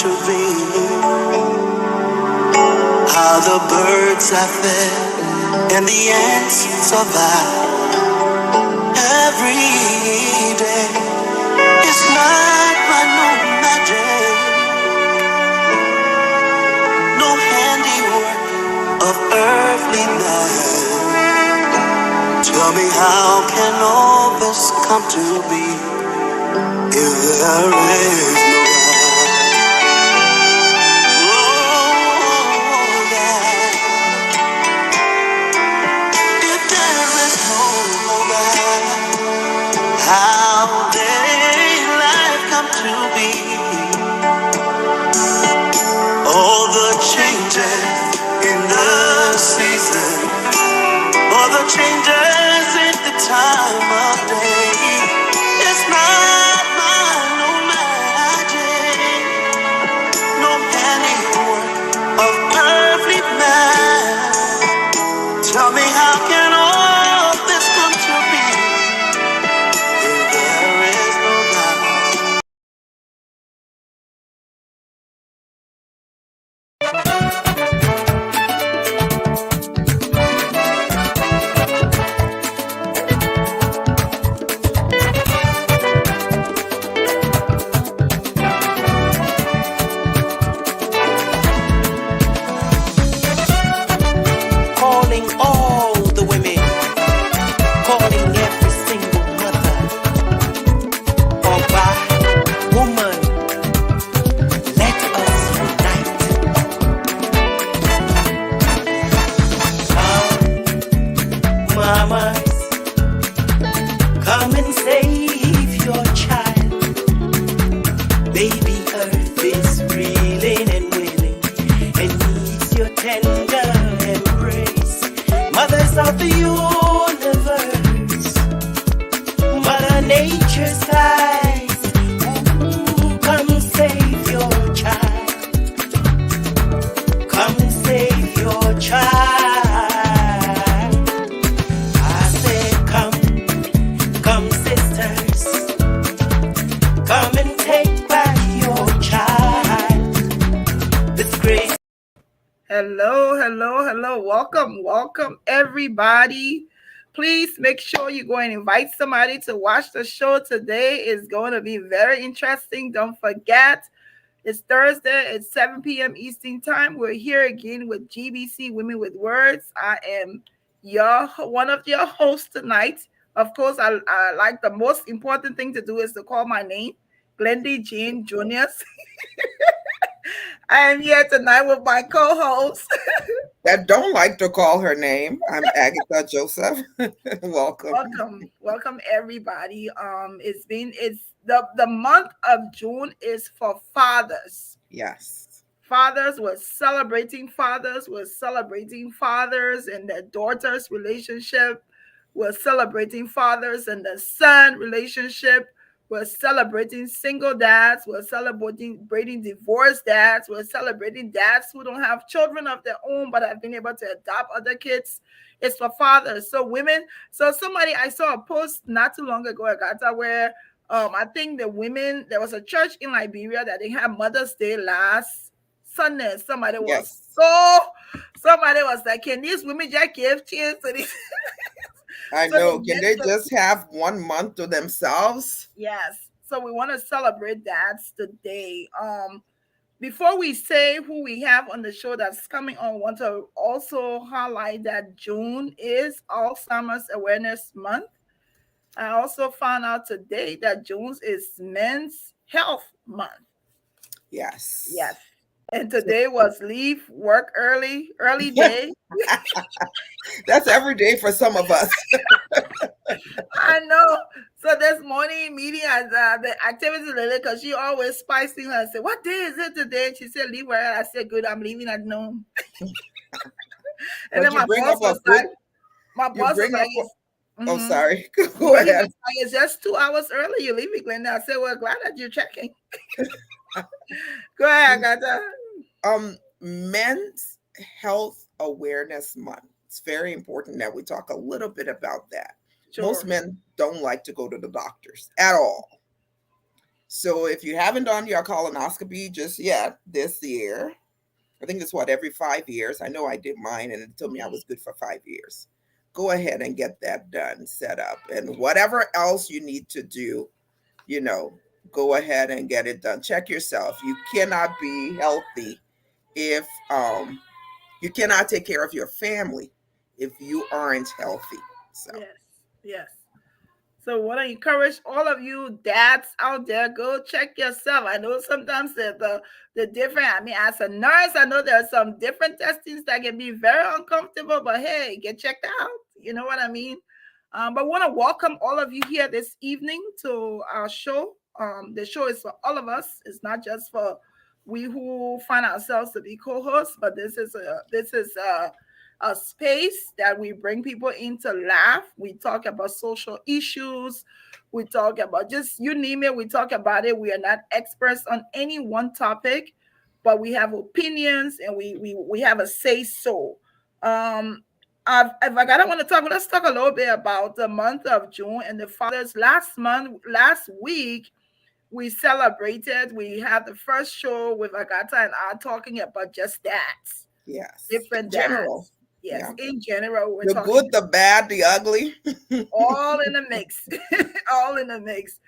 to be, how the birds are fed and the ants survive every day. It's not by no magic, no handiwork of earthly man. Tell me, how can all this come to be if there is no how did life come to be? All the changes in the season, all the changes in the time of day. It's not by no magic, no handiwork of earthly man. Tell me, how can all this come to be? There is no doubt. Calling all the women, calling every single mother, or by woman, let us unite. Come, mamas, come and save your child. Baby earth is reeling and willing and needs your tender embrace. Mothers of the universe, Mother Nature's eyes. Ooh, come save your child. Come save your child. I said, come sisters, come and take back your child. This great. Hello. Welcome, everybody. Please make sure you go and invite somebody to watch the show today. It's going to be very interesting. Don't forget, it's Thursday. It's 7 p.m. Eastern Time. We're here again with GeesBeeCee Women with Words. I am one of your hosts tonight. Of course, I like the most important thing to do is to call my name, Glendy Jean Juniors. I am here tonight with my co-host. That don't like to call her name. I'm Agatha Joseph. Welcome. Welcome everybody. It's the month of June is for fathers. Yes. Fathers, we're celebrating fathers and their daughters relationship. We're celebrating fathers and the son relationship. We're celebrating single dads. We're celebrating divorced dads. We're celebrating dads who don't have children of their own but have been able to adopt other kids. It's for fathers. So women. So I saw a post not too long ago, Agatha, where I think the women, there was a church in Liberia that they had Mother's Day last Sunday. Somebody was like, can these women just give cheers to these? I know. Can they just have 1 month to themselves? Yes. So we want to celebrate dads today. Before we say who we have on the show that's coming on, I want to also highlight that June is Alzheimer's Awareness Month. I also found out today that June is Men's Health Month. Yes. And today was leave work early day. That's every day for some of us. I know. So this morning meeting at the activity lady, because she always spicing her and said, what day is it today? And she said, leave work. I said, good, I'm leaving at noon. And then my boss was like, oh, sorry. Go ahead. It's just 2 hours early. You're leaving, Glenda. I said, well, glad that you're checking. Go ahead, Agatha. Men's Health Awareness Month. It's very important that we talk a little bit about that. Sure. Most men don't like to go to the doctors at all. So if you haven't done your colonoscopy just yet this year, I think it's what, every 5 years. I know I did mine and it told me I was good for 5 years. Go ahead and get that done, set up, and whatever else you need to do, you know, go ahead and get it done. Check yourself. You cannot be healthy if you cannot take care of your family if you aren't healthy. So Yes, yes. So, want to encourage all of you dads out there, go check yourself. I know sometimes the different. I mean, as a nurse, I know there are some different testings that can be very uncomfortable. But hey, get checked out. You know what I mean? But want to welcome all of you here this evening to our show. The show is for all of us. It's not just for we who find ourselves to be co-hosts, but this is a space that we bring people in to laugh. We talk about social issues. We talk about just you name it. We talk about it. We are not experts on any one topic, but we have opinions and we have a say so. If I gotta want to talk, let's talk a little bit about the month of June and the fathers. Last week, we celebrated. We had the first show with Agatha and I talking about just dads, yes, different in general. dads. Yes, Yeah. in general, we're The talking good, the bad, the ugly. all in the mix, all in the mix.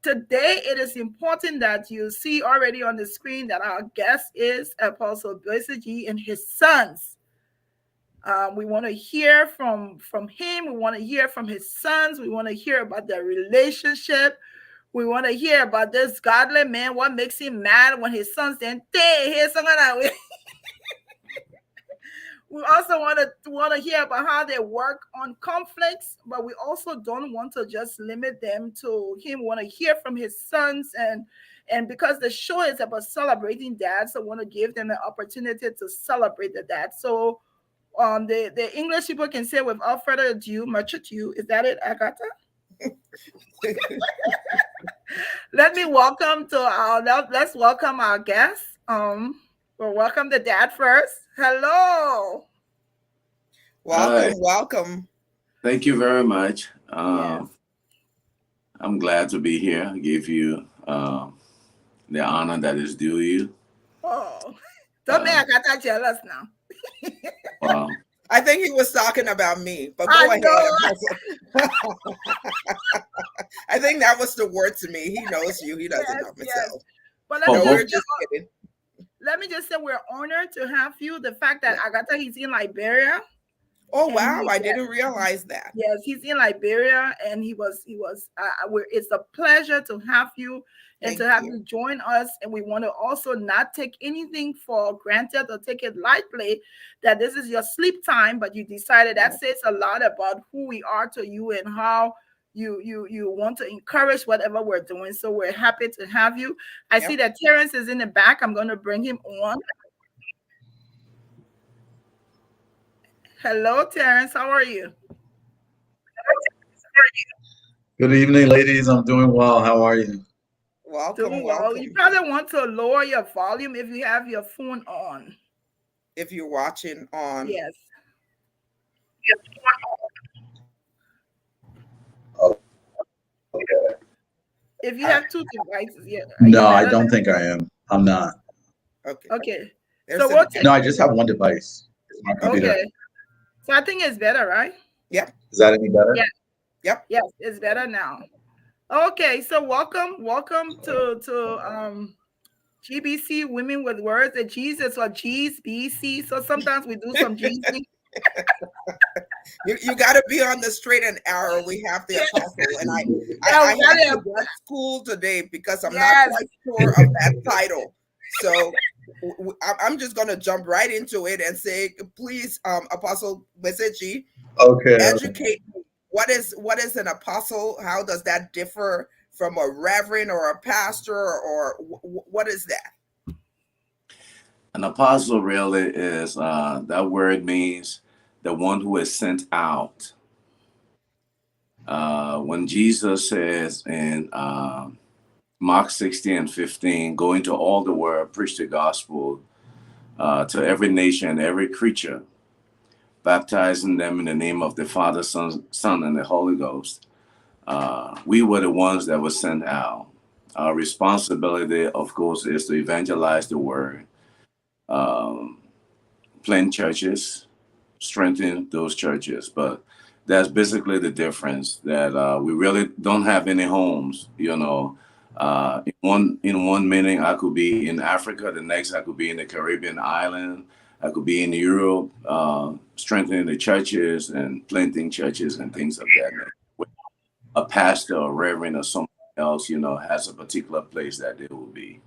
Today, it is important that you see already on the screen that our guest is Apostle Gbassagee and his sons. We want to hear from him. We want to hear from his sons. We want to hear about their relationship. We want to hear about this godly man. What makes him mad when his sons then we also want to hear about how they work on conflicts, but we also don't want to just limit them to him. We want to hear from his sons and because the show is about celebrating dads, so I want to give them an opportunity to celebrate the dad. So the English people can say without further ado, much ado. Is that it, Agatha? Let me welcome to our let's welcome our guests. We'll welcome the dad first. Hello. Welcome, Hi, welcome. thank you very much. Yes. I'm glad to be here. I give you the honor that is due you. Oh, don't make Uh, Agatha jealous now. well, I think he was talking about me, but I go ahead, know. Apostle. I think that was the word to me. He knows you. He doesn't Yes, know yes. himself. But for No, both, we're just kidding. let me just say we're honored to have you. The fact that Agatha he's in Liberia Oh and wow, I didn't realize that. yes, he's in Liberia, and he was. It's a pleasure to have you and Thank to have you. you join us. And we want to also not take anything for granted or take it lightly. That this is your sleep time, but you decided that says a lot about who we are to you and how you want to encourage whatever we're doing. So we're happy to have you. I see Yep. that Terrence is in the back. I'm going to bring him on. Hello, Terrence. How are you? Good evening, ladies. I'm doing well. How are you? Welcome, Doing well. You welcome. probably want to lower your volume if you have your phone on. If you're watching on, Yes. If you I, have two devices, yeah. Are you no, I better don't now? think I am. I'm not. okay. Okay. So There's we'll an take No, I just have one device. It's my computer. okay. So I think it's better, right? yep, Is that any better? Yeah. yep. Yes, it's better now. Okay, so welcome to GBC Women with Words. The Jesus or GeesBeeCee. So sometimes we do some GC. You got to be on the straight and narrow. We have the apostle, and Yeah, I we got had to it. get school today because I'm not Yes. quite sure of that title. So I'm just gonna jump right into it and say, please, Apostle Gbassagee, Okay. educate me. What is an apostle? How does that differ from a reverend or a pastor, or what is that? an apostle really is that word means the one who is sent out. When Jesus says in Mark 16:15, go into all the world, preach the gospel to every nation, every creature, baptizing them in the name of the Father, Son, and the Holy Ghost. We were the ones that were sent out. Our responsibility, of course, is to evangelize the word, um, plant churches, strengthen those churches. But that's basically the difference. That we really don't have any homes. In one meeting, I could be in Africa. The next, I could be in the Caribbean island. I could be in Europe, strengthening the churches and planting churches and things of that nature. A pastor or reverend or someone else, has a particular place that they will be.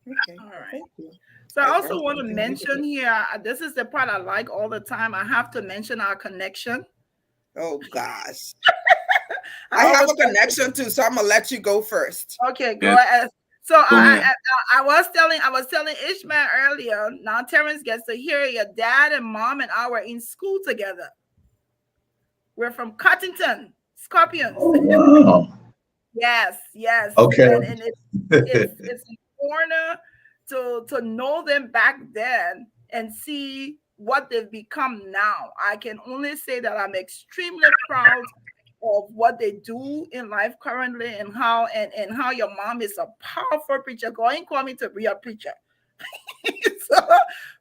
Okay. All right. Thank you. So I I also learned want to something new mention today. here, this is the part I like all the time. I have to mention our connection. Oh gosh. I I have always a connection too, so I'm gonna let you go first. okay, go Yeah, ahead. So go ahead. I was telling Ishmael earlier. Now Terrence gets to hear your dad and mom and I were in school together. We're from Cottington, Scorpions. Oh, wow. Yes, yes, Okay. and it's important to know them back then and see what they've become now. I can only say that I'm extremely proud of what they do in life currently and how your mom is a powerful preacher. Go and call me to be a preacher. So,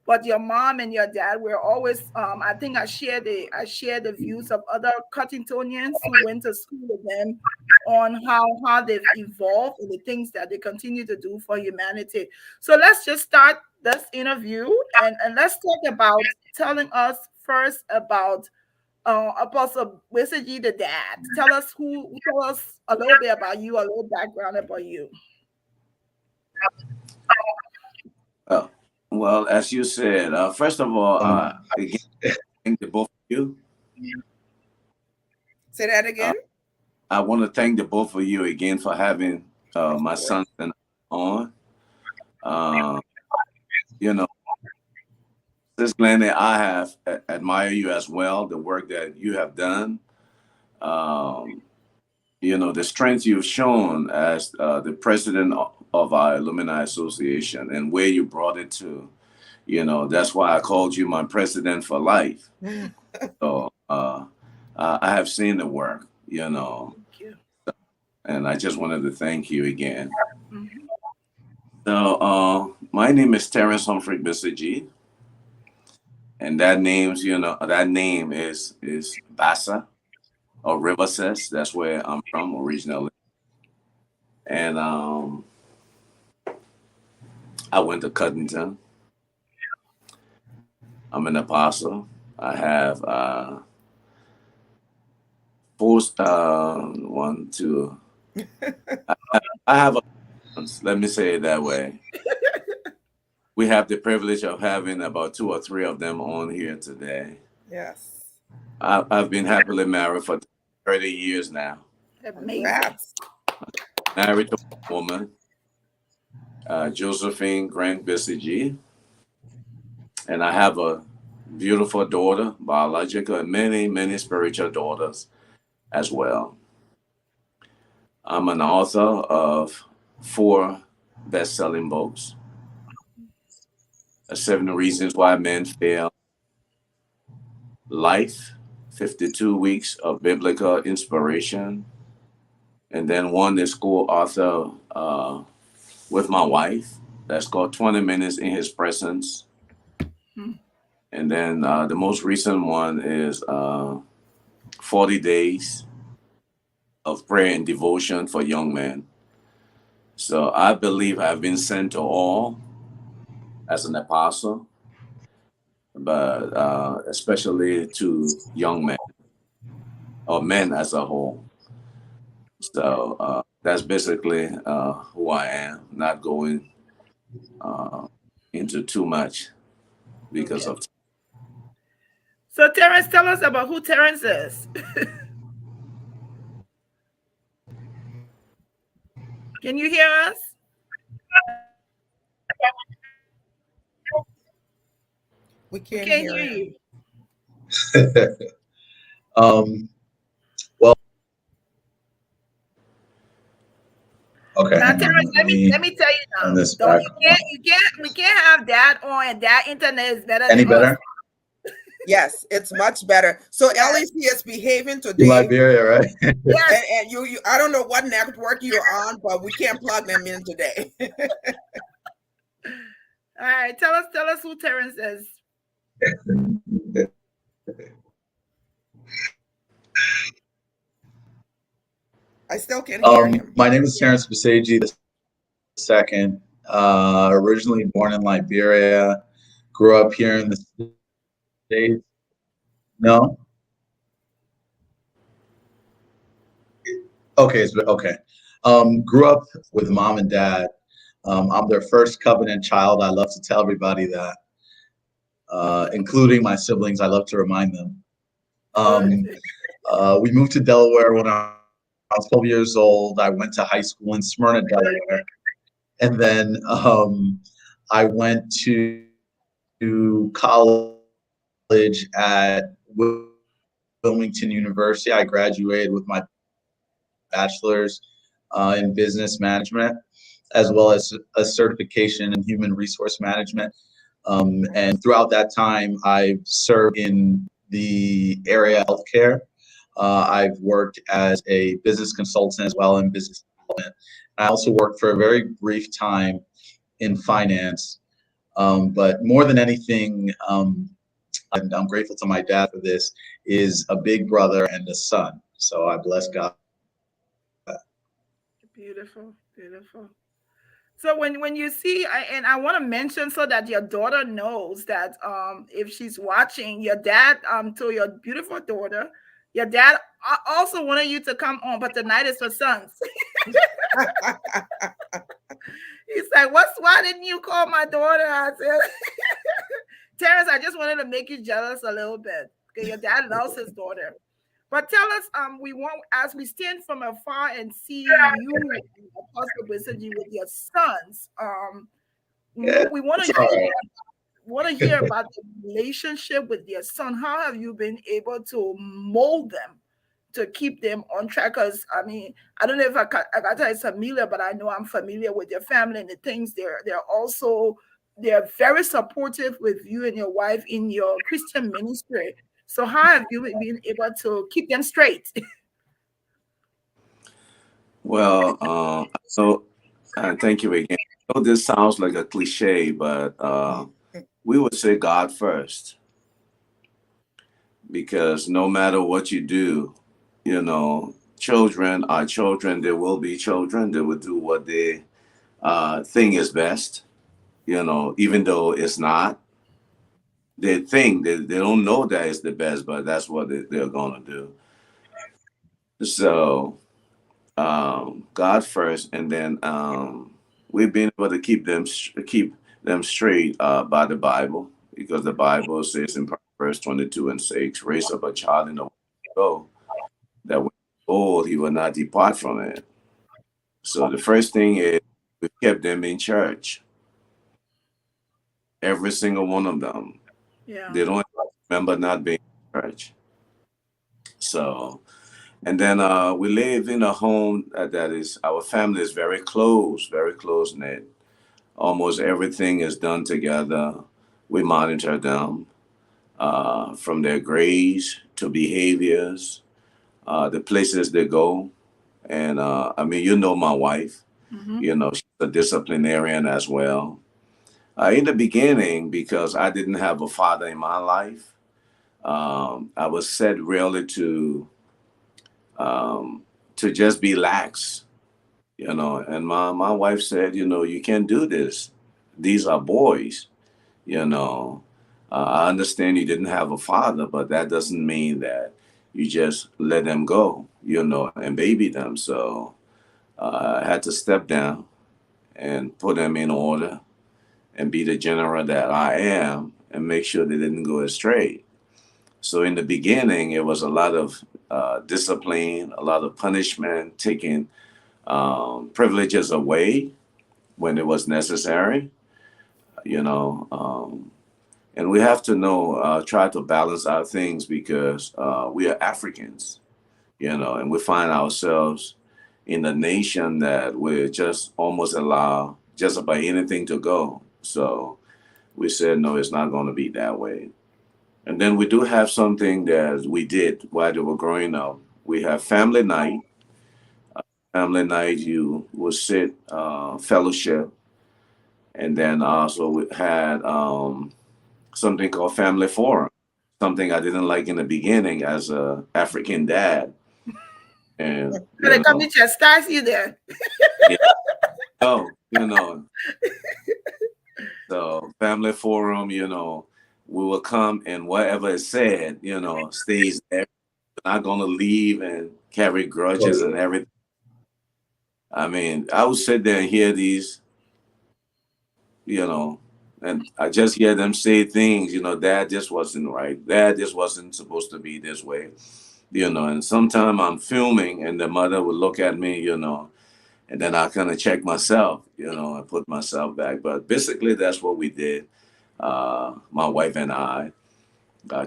but your mom and your dad were always I think I share the views of other Cottingtonians who went to school with them on how they've evolved and the things that they continue to do for humanity. So let's just start this interview and let's talk about telling us first about Apostle Gbassagee, the dad. Tell us a little bit about you, a little background about you. Uh, well, as you said, first of all, again, thank the both of you. Say that Uh, again. I want to thank the both of you again for having Of my course. son and I on. Uh, you know, Sis Glennie, I have admire you as well, the work that you have done. Um, the strength you've shown as the president of our alumni association and where you brought it to. That's why I called you my president for life. So I have seen the work, Thank you. and I just wanted to thank you again. Mhm. So my name is Terrence Humphrey Gbassagee, and that name is Bassa or Riverses. That's where I'm from originally, and I went to Cuttington. I'm an apostle. I have four, one, two. I have a, let me say it that way. We have the privilege of having about two or three of them on here today. Yes. I've been happily married for 30 years now. Amazing. Congrats. Married to a woman, Josephine Grant Gbassagee, and I have a beautiful daughter, biological, and many, many spiritual daughters as well. I'm an author of 4 best-selling books: 7 Reasons Why Men Fail, Life, 52 Weeks of Biblical Inspiration, and then one is co-author with my wife. That's called 20 Minutes in His Presence. Hmm. And then the most recent one is 40 Days of Prayer and Devotion for Young Men. So I believe I've been sent to all as an apostle, but especially to young men or men as a whole. So that's basically who I am, not going uh, into too much because Okay. of. So Terrence, tell us about who Terrence is. Can you hear us? We We can't can't hear hear him. you. Um, well, okay, Now, hang on. Terrence, Let let me me tell you turn now. this Don't back on. we can't have that on, and that internet is better than Any us. better? Yes, it's much better. So Yes. LEC is behaving In today. Liberia, right? Yes. And you, I don't know what network you're on, but we can't plug them in today. All right. Tell us who Terrence is. I still can hear him. My name is Yeah. Terrence Gbassagee the second. Originally born in Liberia, grew up here in the States. No? Okay, okay. Grew up with mom and dad. I'm their first covenant child. I love to tell everybody that, including my siblings. I love to remind them. Good. Um, we moved to Delaware when I was 12 years old. I went to high school in Smyrna, Delaware. And then I went to college at Wilmington University. I graduated with my bachelor's in business management, as well as a certification in human resource management. And throughout that time, I've served in the area of healthcare. I've worked as a business consultant as well in business development. I also worked for a very brief time in finance. But more than anything, and I'm grateful to my dad for this, is a big brother and a son. So I bless God. Beautiful. Beautiful. So when you see, and I want to mention so that your daughter knows that if she's watching, your dad to your beautiful daughter, your dad also wanted you to come on, but tonight is for sons. He's like, why didn't you call my daughter? I said, Terrence, I just wanted to make you jealous a little bit because your dad loves his daughter. But tell us, we want as we stand from afar and see you, Apostle Gbassagee, with your sons. Yeah, We want it's to all hear about the relationship with your son. How have you been able to mold them to keep them on track? Because I mean, I don't know if Agatha is familiar, but I know I'm familiar with your family and the things they're very supportive with you and your wife in your Christian ministry. So how have you been able to keep them straight? Well, so thank you again. I know this sounds like a cliche, but we would say God first, because no matter what you do, children are children. They will be children. They will do what they think is best, even though it's not. They think they don't know that it's the best, but that's what they're going to do. So God first, and then we've been able to keep them straight by the Bible, because the Bible says in Proverbs 22:6, raise up a child in the way to go, that when he's old he will not depart from it. So the first thing is we kept them in church, every single one of them. Yeah. They don't remember not being in church. So, and then we live in a home that is, our family is very close knit. Almost everything is done together. We monitor them from their grades to behaviors, the places they go. And I mean, my wife, Mm-hmm. she's a disciplinarian as well. In the beginning, because I didn't have a father in my life, I was set really to just be lax, and my wife said, you can't do this. These are boys. You know, I understand you didn't have a father, but that doesn't mean that you just let them go, and baby them. So I had to step down and put them in order and be the general that I am and make sure they didn't go astray. So in the beginning, it was a lot of discipline, a lot of punishment, taking privileges away when it was necessary, you know. And we have to try to balance our things, because we are Africans, and we find ourselves in a nation that we just almost allow just about anything to go. So we said, no, it's not going to be that way. And then we do have something that we did while they were growing up. We have family night. Family night, you will sit, fellowship, and then also we had something called family forum. Something I didn't like in the beginning as a African dad, and So they come to chastise you there. yeah, oh, so family forum, we will come and whatever is said, stays there. We're not gonna leave and carry grudges and everything. I mean, I would sit there and hear these, you know, and I just hear them say things, Dad, this wasn't right. Dad, this wasn't supposed to be this way, and sometimes I'm filming and the mother would look at me, and then I kind of check myself, and put myself back. But basically, that's what we did, my wife and I,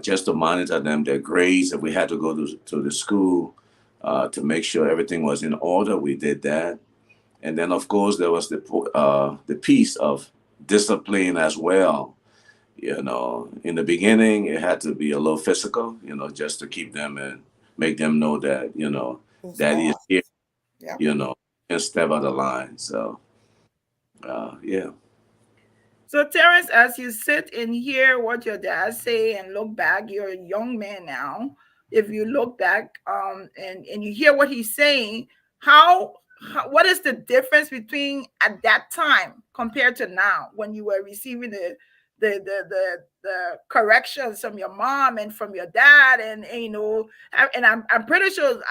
just to monitor them, their grades. If we had to go to the school to make sure everything was in order, we did that. And then, of course, there was the piece of discipline as well. In the beginning, it had to be a little physical, just to keep them and make them know that, Who's daddy is boss? here, Yeah. and step out of line. So, yeah. So Terrence, as you sit and hear what your dad say and look back, you're a young man now. If you look back, and you hear what he's saying, what is the difference between at that time compared to now when you were receiving the corrections from your mom and from your dad, and I'm pretty sure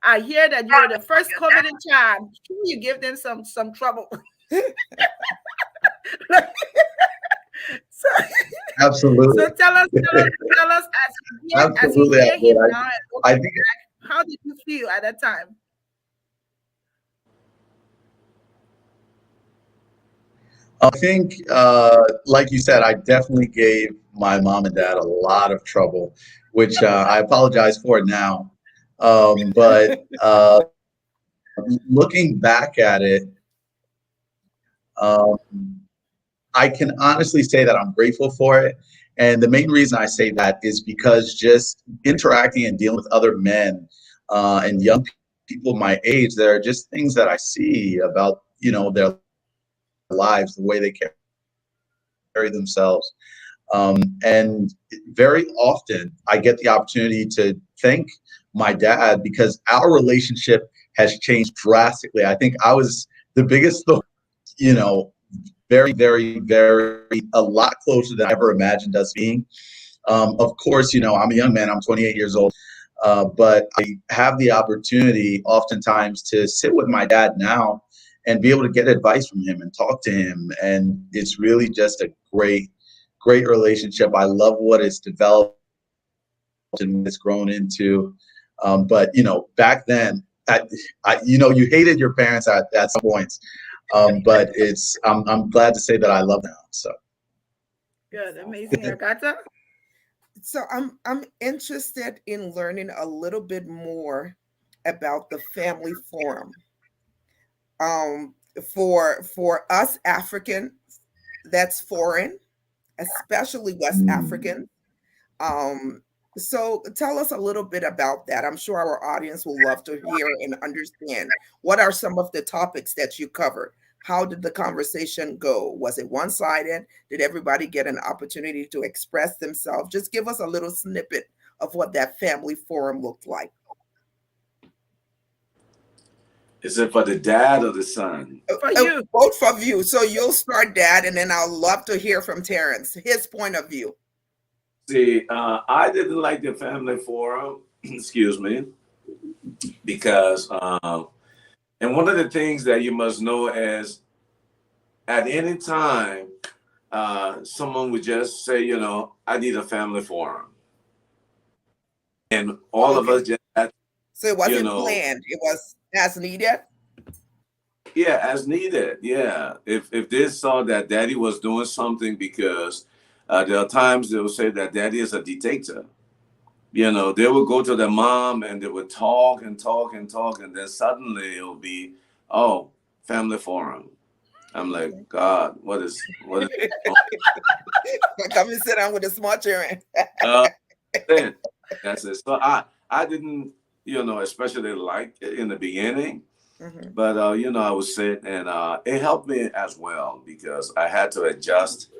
I hear that you're the first covenant child. You give them some trouble. So, Absolutely. so tell us as you Absolutely. hear him now and I looking think back, how did you feel at that time? like you said, I definitely gave my mom and dad a lot of trouble, which I apologize for now. But looking back at it, um, I can honestly say that I'm grateful for it. And the main reason I say that is because just interacting and dealing with other men and young people my age, there are just things that I see about, their lives, the way they carry themselves. And very often I get the opportunity to thank my dad because our relationship has changed drastically. I think I was the biggest, you know, very, very, very, a lot closer than I ever imagined us being. Of course, I'm a young man, I'm 28 years old, but I have the opportunity oftentimes to sit with my dad now and be able to get advice from him and talk to him. And it's really just a great, great relationship. I love what it's developed and what it's grown into. But back then, you hated your parents at some points, but I'm glad to say that I love them now. So Good, amazing, Agatha. So I'm interested in learning a little bit more about the family forum. Um, for us Africans, that's foreign, especially West African. Um, so tell us a little bit about that. I'm sure our audience will love to hear and understand what are some of the topics that you covered. How did the conversation go? Was it one-sided? Did everybody get an opportunity to express themselves? Just give us a little snippet of what that family forum looked like. Is it for the dad or the son? For you. Both of you. So you'll start, Dad, and then I'll love to hear from Terrence, his point of view. See, I didn't like the family forum, excuse me, because, and one of the things that you must know is at any time, someone would just say, I need a family forum. And all of Okay. us just had, So it wasn't planned. It was as needed. yeah, as needed. Yeah. If they saw that daddy was doing something, because there are times they will say that daddy is a dictator. They would go to their mom and they would talk and talk and talk, and then suddenly it'll be, oh, family forum. I'm like, God, what is Come and sit down with the small children. uh then? That's it. So I didn't, especially like it in the beginning, Mhm. but I would sit and it helped me as well because I had to adjust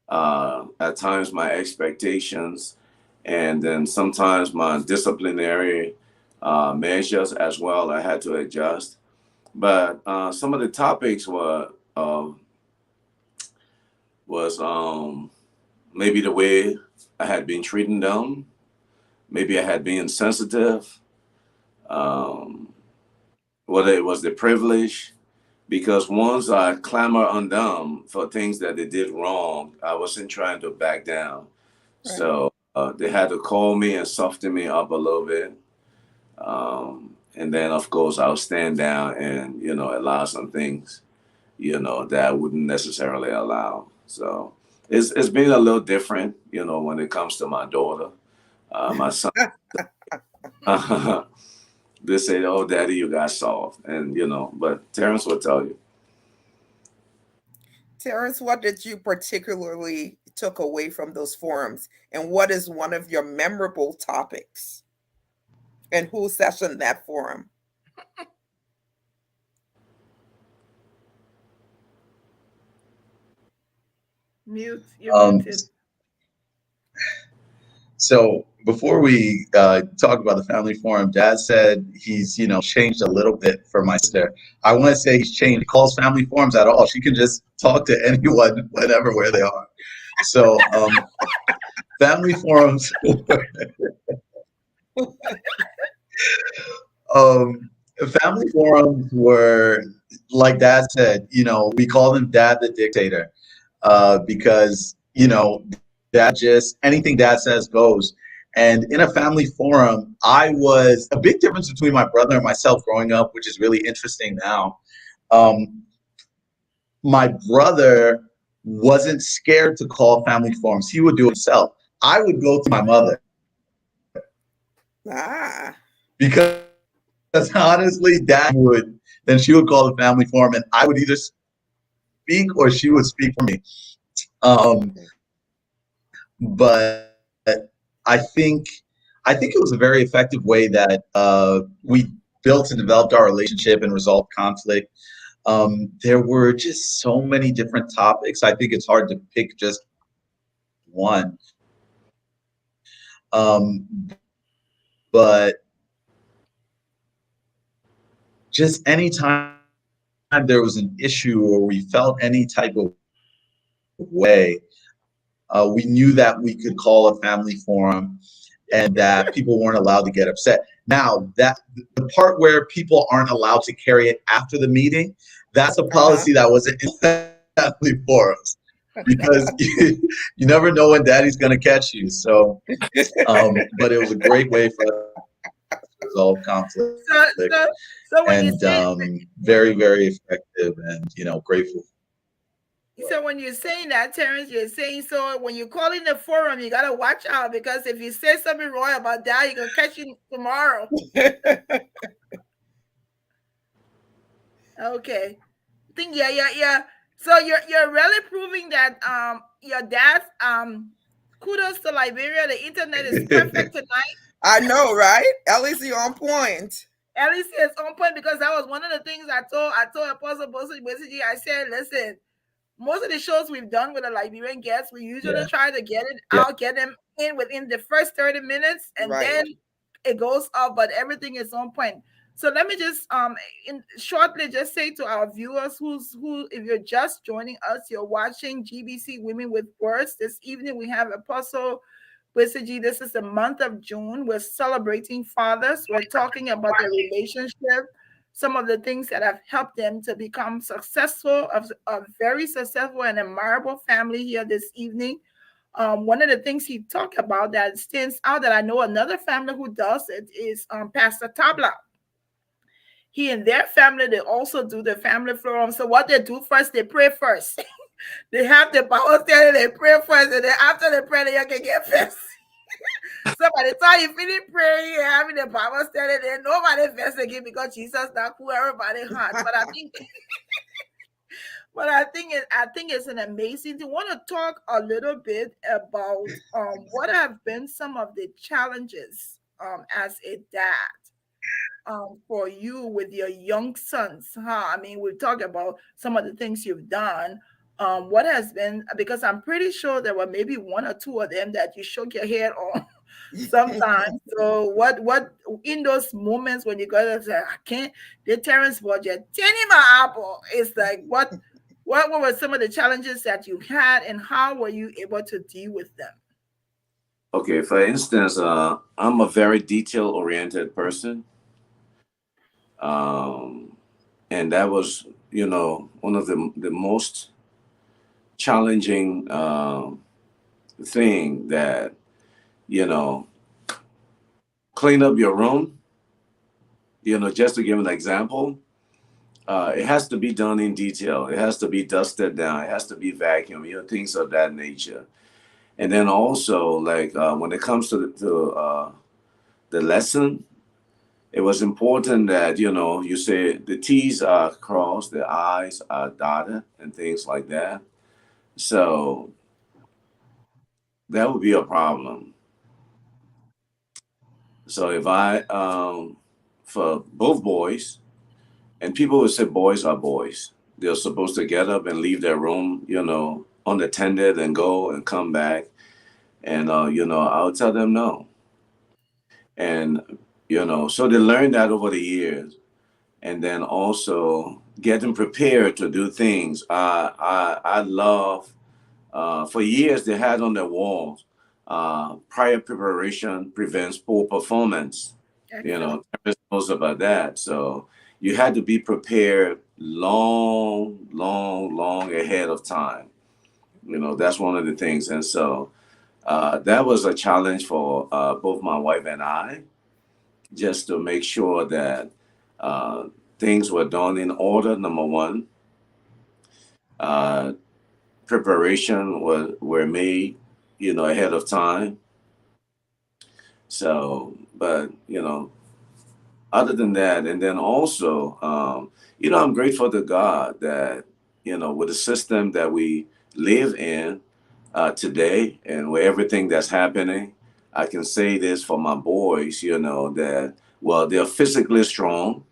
at times my expectations, and then sometimes my disciplinary measures as well. I had to adjust, but some of the topics was maybe the way I had been treating them. Maybe I had been sensitive. Um, whether it was the privilege, because once I clamor on them for things that they did wrong, I wasn't trying to back down. Right. So they had to call me and soften me up a little bit. And then, of course, I'll stand down and, allow some things, that I wouldn't necessarily allow. So it's been a little different, when it comes to my daughter. My son, they say, "Oh, Daddy, you got soft," and but Terrence will tell you. Terrence, what did you particularly took away from those forums, and what is one of your memorable topics, and who sessioned that forum? Mute. You're Um, muted. so before we talk about the family forum, Dad said he's, changed a little bit for my sister. I want to say he's changed. He calls family forums at all. She can just talk to anyone, whenever, where they are. So family forums, um, family forums were, like Dad said, we call him Dad the dictator, because Dad just anything Dad says goes. And in a family forum, I was a big difference between my brother and myself growing up, which is really interesting now. Um, my brother wasn't scared to call family forums. He would do it himself. I would go to my mother Ah, because honestly, Dad would, then she would call the family forum, and I would either speak or she would speak for me. Um, okay. but I think I think it was a very effective way that we built and developed our relationship and resolved conflict. There were just so many different topics. I think it's hard to pick just one. Um, but just anytime there was an issue or we felt any type of way, we knew that we could call a family forum and that people weren't allowed to get upset. Now, that the part where people aren't allowed to carry it after the meeting, that's a Uh-huh. policy that wasn't in family forums because you never know when daddy's going to catch you. So, but it was a great way for us to resolve conflict So, so, so when you and say, very, very effective and, grateful. so when you're saying that, Terrence, you're saying so when you call in the forum, you gotta watch out because if you say something wrong about that, you're gonna catch you tomorrow. Okay. I think yeah. So you're really proving that your dad's kudos to Liberia. The internet is perfect tonight. I know, right? At least you're on point. At least it's on point because that was one of the things I told Apostle Gbassagee. I said, listen, most of the shows we've done with the Liberian guests, we usually Yeah. try to get it Yeah. out, get them in within the first 30 minutes, and Right. then it goes up, but everything is on point. So let me just shortly just say to our viewers who if you're just joining us, you're watching GBC Women with Words. This evening we have Apostle Gbassagee. This is the month of June. We're celebrating fathers. We're talking about the relationship, some of the things that have helped them to become successful, a very successful and admirable family here this evening. One of the things he talked about that stands out that I know another family who does it is Pastor Tabla. He and their family, they also do the family forum. So what they do first, they pray first. They have the Bible study, they pray first, and then after the prayer, they can get first. So by the time you finish praying and having the Bible study, then nobody first again because Jesus not cool everybody heart. But I think it's an amazing thing. Want to talk a little bit about what have been some of the challenges as a dad for you with your young sons, huh? I mean, we talk about some of the things you've done. What has been, because I'm pretty sure there were maybe one or two of them that you shook your head on sometimes. So what in those moments when you go to say, I can't, the Terrence budget, 10 in my apple, it's like what were some of the challenges that you had and how were you able to deal with them? Okay, for instance, I'm a very detail oriented person. Um, and that was, one of the most challenging thing that, you know, clean up your room, just to give an example, it has to be done in detail. It has to be dusted down. It has to be vacuumed, things of that nature. And then also, like when it comes to the lesson, it was important that, you say the T's are crossed, the I's are dotted, and things like that. So that would be a problem. So if for both boys, and people would say boys are boys, they're supposed to get up and leave their room, unattended and go and come back. And, I'll tell them no. And, so they learned that over the years. And then also getting prepared to do things. I love, for years they had on their walls, prior preparation prevents poor performance. Excellent. Terrence knows about that. So you had to be prepared long, long, long ahead of time. That's one of the things. And so that was a challenge for both my wife and I, just to make sure that uh, things were done in order. Number one, uh, preparation were made, ahead of time. So, but other than that, and then also, I'm grateful to God that with the system that we live in today, and with everything that's happening, I can say this for my boys, that well, they're physically strong,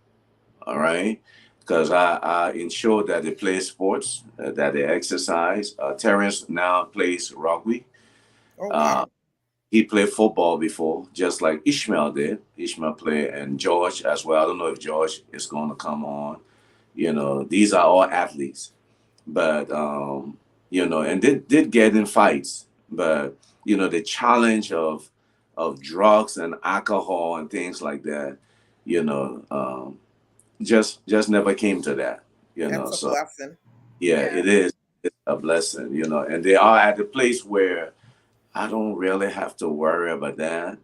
all right, because I ensure that they play sports, that they exercise. Terrence now plays rugby. Oh, Uh, wow. he played football before, just like Ishmael did. Ishmael played, and George as well. I don't know if George is going to come on. These are all athletes, but and did get in fights, but the challenge of drugs and alcohol and things like that, you know, um, just never came to that. That's a So blessing. yeah, Yeah. it is. It's a blessing, and they are at the place where I don't really have to worry about that.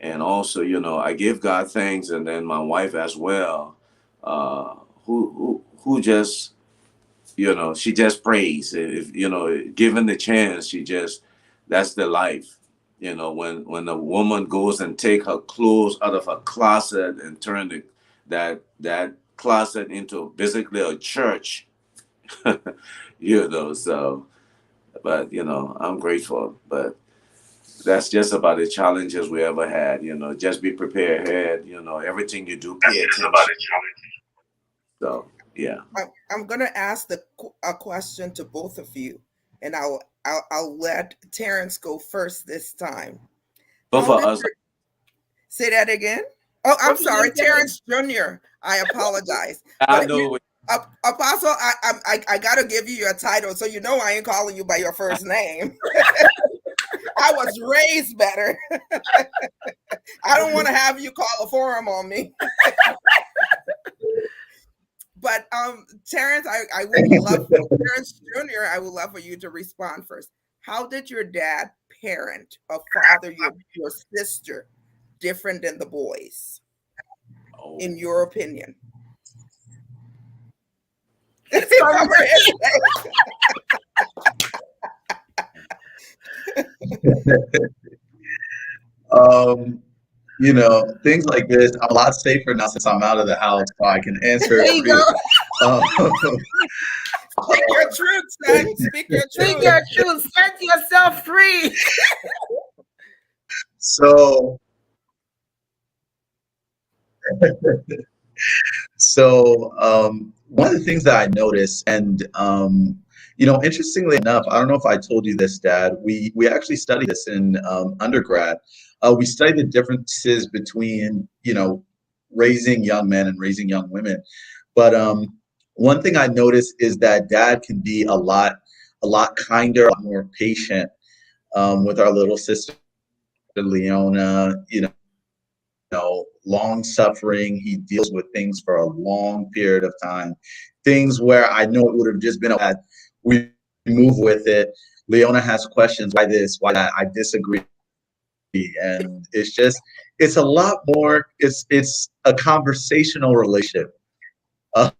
And also, I give God thanks, and then my wife as well, uh, who just, she just prays. If given the chance, that's the life. When a woman goes and take her clothes out of her closet and turn that closet into basically a church, So, but I'm grateful, but that's just about the challenges we ever had. Just be prepared ahead. Everything you do, pay attention. So yeah, I'm going to ask a question to both of you, and I'll let Terrence go first this time. but How for did us, your Say that again? Oh, I'm What did you sorry, say? Terrence Jr. I apologize, I but know. Apostle, I gotta give you your title, so I ain't calling you by your first name. I was raised better. I don't want to have you call a forum on me. But Terrence, I would love Terrence Jr. I would love for you to respond first. How did your dad parent or father your sister different than the boys, Oh, in your opinion? He's coming. Um, things like this. I'm a lot safer now since I'm out of the house, so I can answer There it you for go. you. Um, Speak your truth, son. Speak your Speak truth. your truth. Set yourself free. So, one of the things that I noticed, and interestingly enough, I don't know if I told you this, Dad. We actually studied this in undergrad. We studied the differences between raising young men and raising young women. But one thing I noticed is that Dad can be a lot kinder, a lot more patient with our little sister Leona. Long suffering. He deals with things for a long period of time. Things where I know it would have just been a we move with it. Leona has questions. Why this? Why that? I disagree. And it's a lot more. It's a conversational relationship. Uh,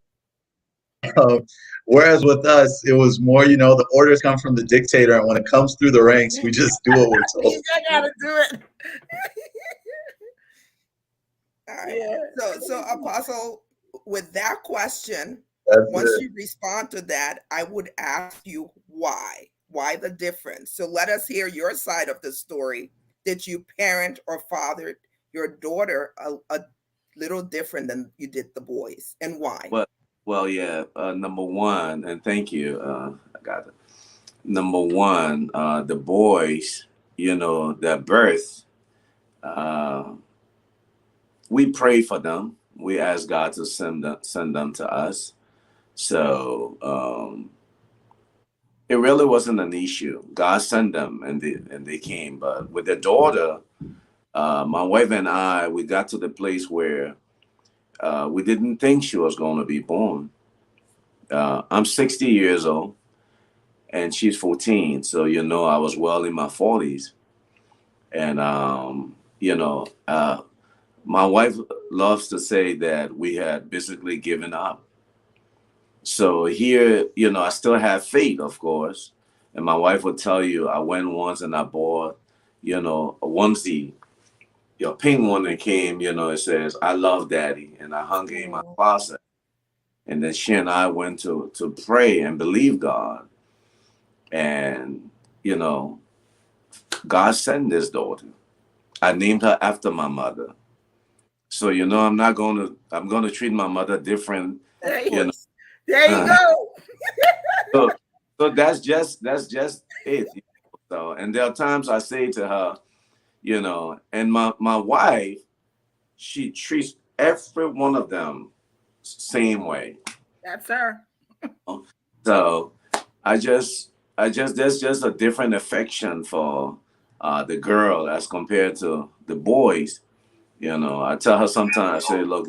whereas with us, it was more. The orders come from the dictator, and when it comes through the ranks, we just do what we're told. You gotta do it. All right. Yeah. So Apostle, with that question, That's once it. you respond to that, I would ask you why. Why the difference? So let us hear your side of the story. Did you parent or father your daughter a little different than you did the boys, and why? Well, yeah. Number one, and thank you. I got it. Number one, the boys, their birth, uh, we pray for them. We ask God to send them to us. So it really wasn't an issue. God sent them, and they came. But with the daughter, my wife and I, we got to the place where we didn't think she was going to be born. I'm 60 years old, and she's 14. So I was well in my 40s, and my wife loves to say that we had basically given up. So here, I still have faith, of course. And my wife will tell you, I went once and I bought, a onesie, pink one that came, it says, I love daddy. And I hung it in my closet. And then she and I went to pray and believe God. And, God sent this daughter. I named her after my mother. So, I'm going to treat my mother different, Of There you, you know. course. there you go. So, so that's just it. So, and there are times I say to her, and my wife, she treats every one of them same way. That's her. So, I just there's just a different affection for the girl as compared to the boys. I tell her sometimes, I say, look,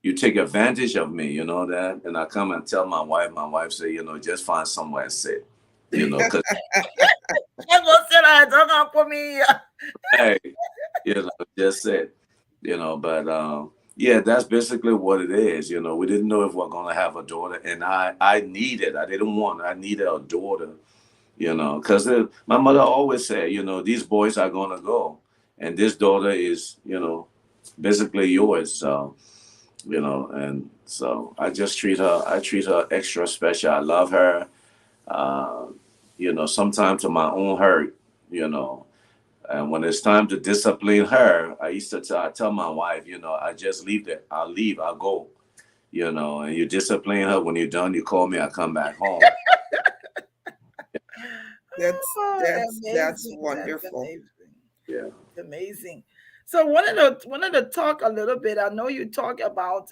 you take advantage of me, that, and I come and tell my wife. My wife say, just find somewhere and sit, because I'm gonna sit down. Don't gonna put me here. hey, just said, but yeah, that's basically what it is. We didn't know if we're gonna have a daughter, and I needed, I didn't want, I needed a daughter, because my mother always said, these boys are gonna go, and this daughter is, basically yours. So, and so I treat her extra special. I love her, uh, sometimes to my own hurt, you know. And when it's time to discipline her, I tell my wife, I just leave it. I'll leave. I'll go. And you discipline her. When you're done, you call me. I come back home. That's Oh, that's amazing. That's wonderful. amazing. Yeah. Amazing. So wanted to talk a little bit. I know you talk about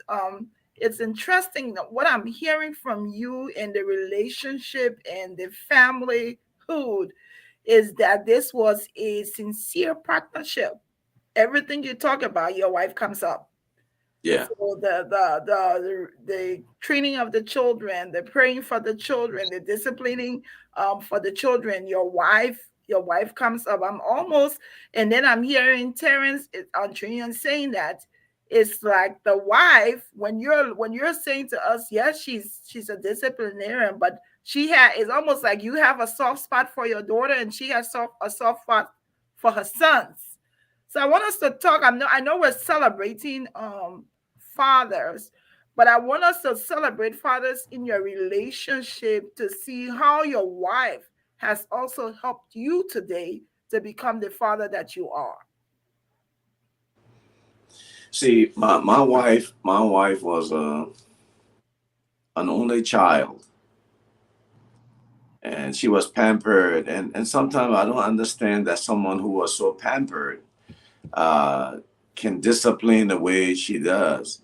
it's interesting that what I'm hearing from you in the relationship and the familyhood is that this was a sincere partnership. Everything you talk about, your wife comes up. Yeah. So the training of the children, the praying for the children, the disciplining for the children. Your wife comes up. I'm almost, and then I'm hearing Terrence on Trinian saying that it's like the wife when you're saying to us, yes, she's a disciplinarian, but it's almost like you have a soft spot for your daughter, and she has a soft spot for her sons. So I want us to talk. I know we're celebrating fathers, But I want us to celebrate fathers in your relationship to see how your wife has also helped you today to become the father that you are. See, my wife was an only child, and she was pampered. And sometimes I don't understand that someone who was so pampered uh, can discipline the way she does.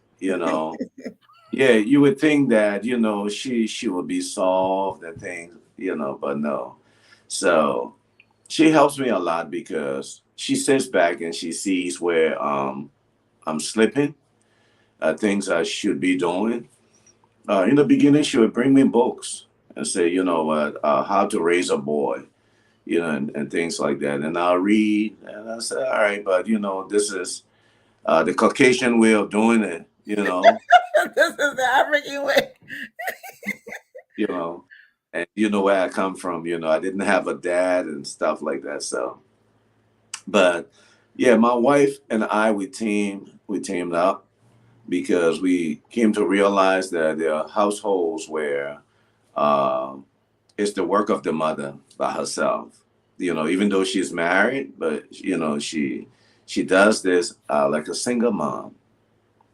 Yeah, you would think that she would be soft and things, but no. So she helps me a lot because she sits back and she sees where I'm slipping, things I should be doing. In the beginning, she would bring me books and say, how to raise a boy, and things like that. And I'll read and I say, all right, but this is the Caucasian way of doing it, This is the African way. you know, and you know where I come from, I didn't have a dad and stuff like that. So, but yeah, my wife and I, we teamed up because we came to realize that there are households where um, it's the work of the mother by herself. Even though she's married, but she does this like a single mom.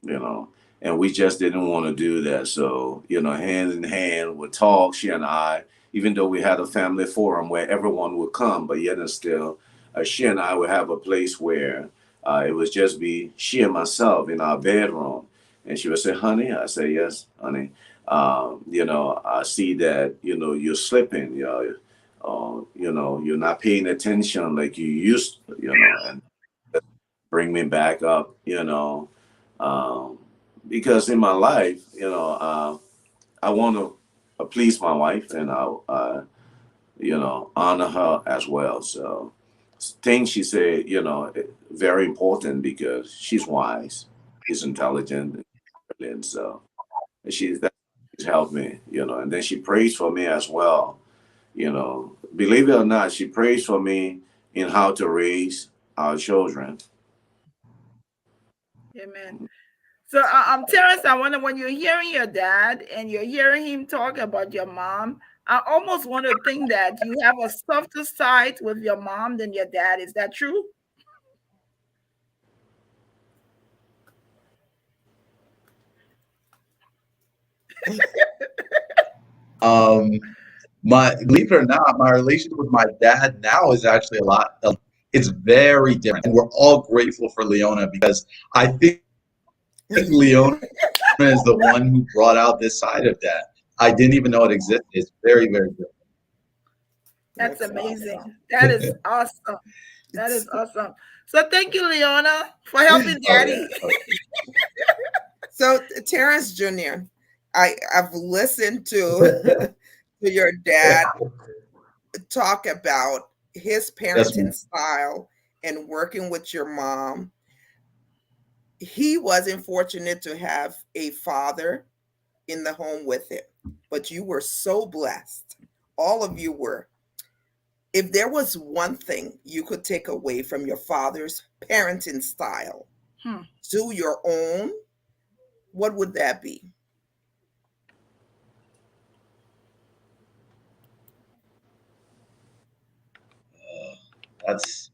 you know, and we just didn't want to do that. So, hand in hand would talk, she and I, even though we had a family forum where everyone would come, but yet and still, she and I would have a place where it would just be she and myself in our bedroom. And she would say, honey, I say, yes, honey. I see that, you're slipping, you're not paying attention like you used to, and bring me back up, um, because in my life, I want to please my wife and honor her as well. So things she said, very important because she's wise, she's intelligent, and so she's helped me, and then she prays for me as well. Believe it or not, she prays for me in how to raise our children. Amen. So, Terrence, I wonder when you're hearing your dad and you're hearing him talk about your mom, I almost want to think that you have a softer side with your mom than your dad. Is that true? Um, my believe it or not, my relationship with my dad now is actually a lot. It's very different, and we're all grateful for Leona because I think Leona is the one who brought out this side of that. I didn't even know it existed. It's very, very That's That's amazing. awesome. That is awesome. That It's, is awesome. So, thank you, Leona, for helping Oh yeah. Daddy. so Terrence Jr., I've listened to to your dad talk about his Yes, parenting ma'am. style and working with your mom. He wasn't fortunate to have a father in the home with him, but you were so blessed. All of you were. If there was one thing you could take away from your father's parenting style Hmm. to your own, what would that be? That's.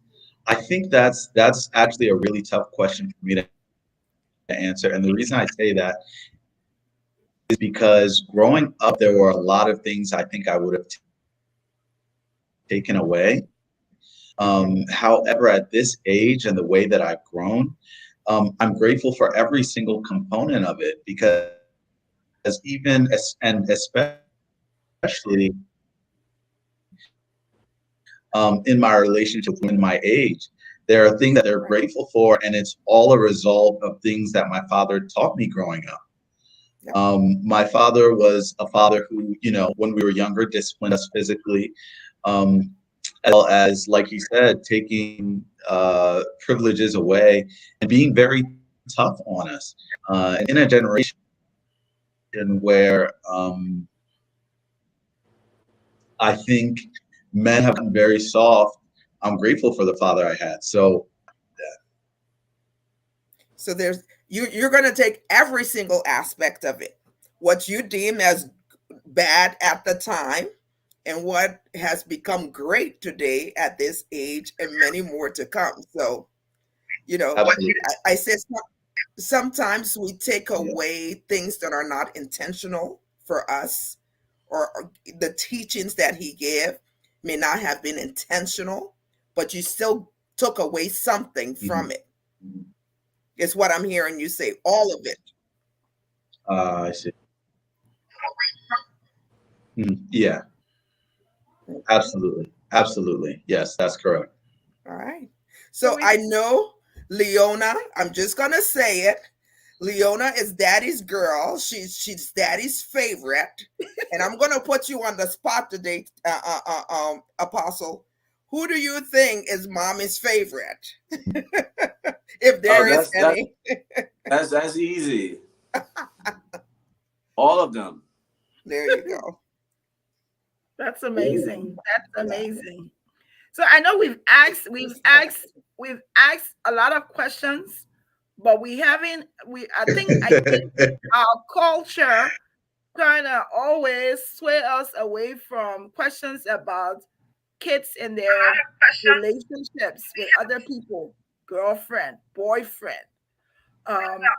I think that's actually a really tough question for me to answer, and the reason I say that is because growing up, there were a lot of things I think I would have taken away. However, at this age and the way that I've grown, I'm grateful for every single component of it because even and especially in my relationship with my age, there are things that they're Right. grateful for, and it's all a result of things that my father taught me growing up. Yep. My father was a father who, when we were younger, disciplined us physically, as well as, like he said, taking privileges away and being very tough on us. In a generation where I think men have been very soft, I'm grateful for the father I had. So, So there's You're going to take every single aspect of it, what you deem as bad at the time and what has become great today at this age and many more to come. So, you know, Absolutely. I said sometimes we take away things that are not intentional for us, or the teachings that he gave may not have been intentional, but you still took away something Mhm. from it. It's what I'm hearing you say, all of it. I see. Yeah, absolutely. Absolutely. Yes, that's correct. All right. So So we I know Leona, I'm just gonna say it. Leona is daddy's girl. She's daddy's favorite. And I'm gonna put you on the spot today, Apostle. Who do you think is mommy's favorite? If Oh, there is any. that's easy. All of them. There you go. That's amazing. That's Yeah. amazing. So I know we've asked a lot of questions, but we haven't. I think our culture kind of always sway us away from questions about kids and their relationships with other people, girlfriend, boyfriend,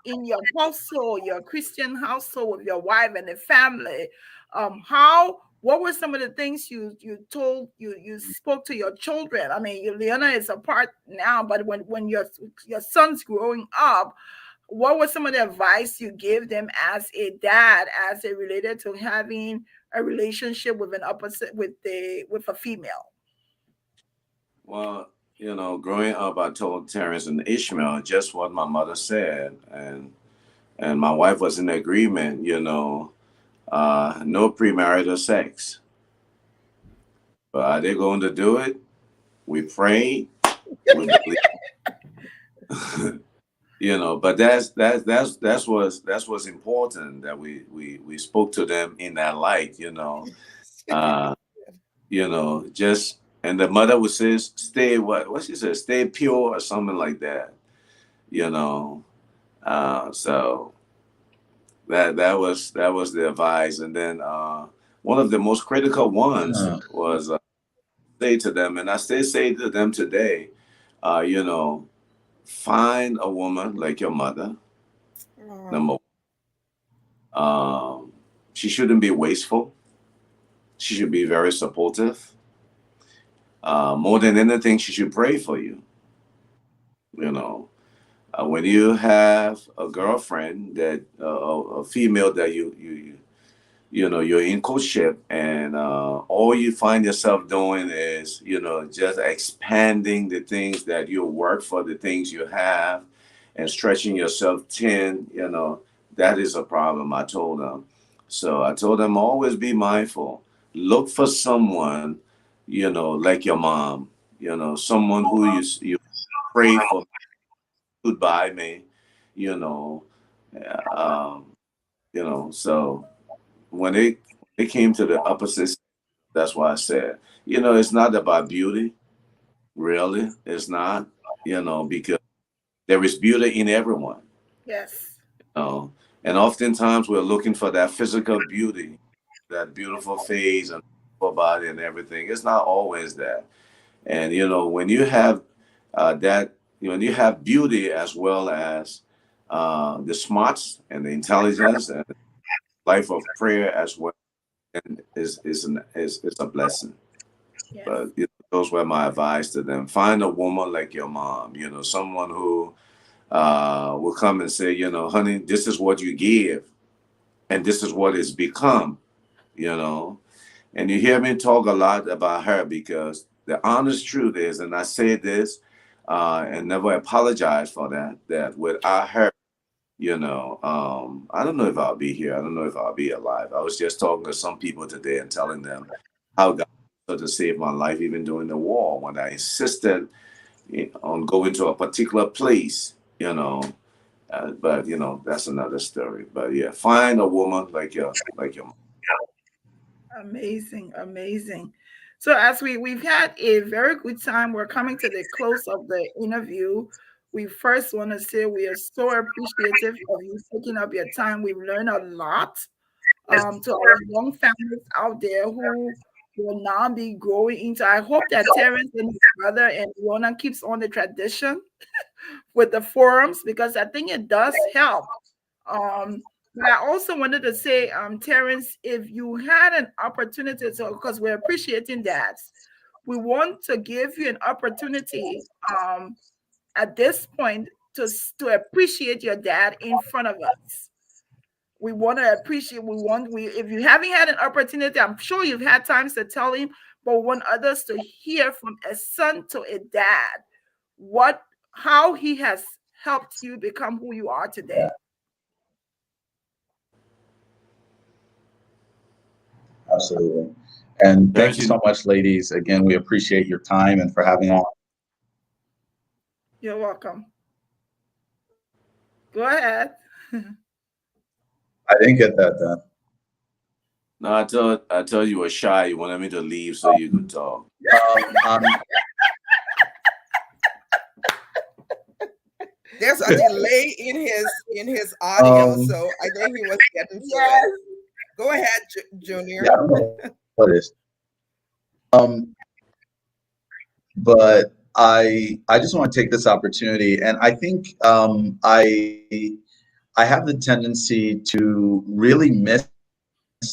in your household, your Christian household with your wife and the family. How what were some of the things you spoke to your children? I mean, Leona is apart now, but when your son's growing up, what was some of the advice you gave them as a dad, as it related to having a relationship with an opposite with a female? Well, growing up, I told Terrence and Ishmael just what my mother said, and my wife was in agreement. No premarital sex. But are they going to do it? We pray. We believe. But that's what's important, that we spoke to them in that light. Uh, just, and the mother would say, stay, what she said, stay pure or something like that. You know. So that was the advice, and then one of the most critical ones Uh, was, say to them, and I still say to them today, uh, you know, find a woman like your mother. Oh, Number one, she shouldn't be wasteful. She should be very supportive. More than anything, she should pray for you. You know, when you have a girlfriend, that a female that you're in courtship, and all you find yourself doing is, just expanding the things that you work for, the things you have, and stretching yourself thin. That is a problem, I told them. So I told them, always be mindful. Look for someone, like your mom, someone who you pray for, goodbye me, you know, um, so when it came to the opposite, that's why I said, it's not about beauty, really. It's not, because there is beauty in everyone. Yes. You know? And oftentimes we're looking for that physical beauty, that beautiful face and beautiful body and everything. It's not always that. And when you have that, when you have beauty as well as the smarts and the intelligence and life of prayer as well, and is a blessing. Yes. But those were my advice to them. Find a woman like your mom, someone who will come and say, honey, this is what you give, and this is what it's become, you know. And you hear me talk a lot about her, because the honest truth is, and I say this and never apologize for that, that without her, I don't know if I'll be here. I don't know if I'll be alive. I was just talking to some people today and telling them how God started to save my life even during the war, when I insisted on going to a particular place, but that's another story. But yeah, find a woman like your mom. Amazing, amazing. So as we've had a very good time, we're coming to the close of the interview. We first want to say we are so appreciative of you taking up your time. We've learned a lot. To our young families out there who will now be growing into. I hope that Terrence and his brother and Rona keeps on the tradition with the forums, because I think it does help. But I also wanted to say, Terrence, if you had an opportunity, so because we're appreciating that, we want to give you an opportunity at this point to appreciate your dad in front of us. We want to appreciate, we if you haven't had an opportunity, I'm sure you've had times to tell him, but we want others to hear from a son to a dad what how he has helped you become who you are today. Absolutely. And thank Terrence, you so much, ladies. Again, we appreciate your time and for having on. You're welcome. Go ahead. I didn't get that done. no, I tell you were shy. You wanted me to leave so you could talk. Um, There's a delay in his audio, um, so I think he was getting to Yes. it. Go ahead, Junior. yeah, I don't know what it is. Um, but I just want to take this opportunity, and I think I have the tendency to really miss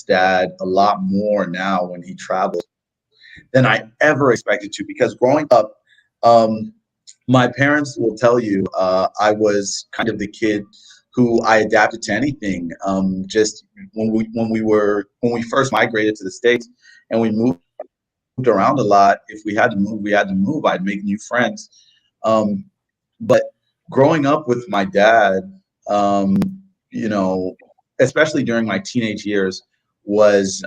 Dad a lot more now when he travels than I ever expected to. Because growing up, um, my parents will tell you I was kind of the kid who I adapted to anything. Just when we first migrated to the States and we moved around a lot. If we had to move, we had to move. I'd make new friends. Um, but growing up with my dad, um, you know, especially during my teenage years, was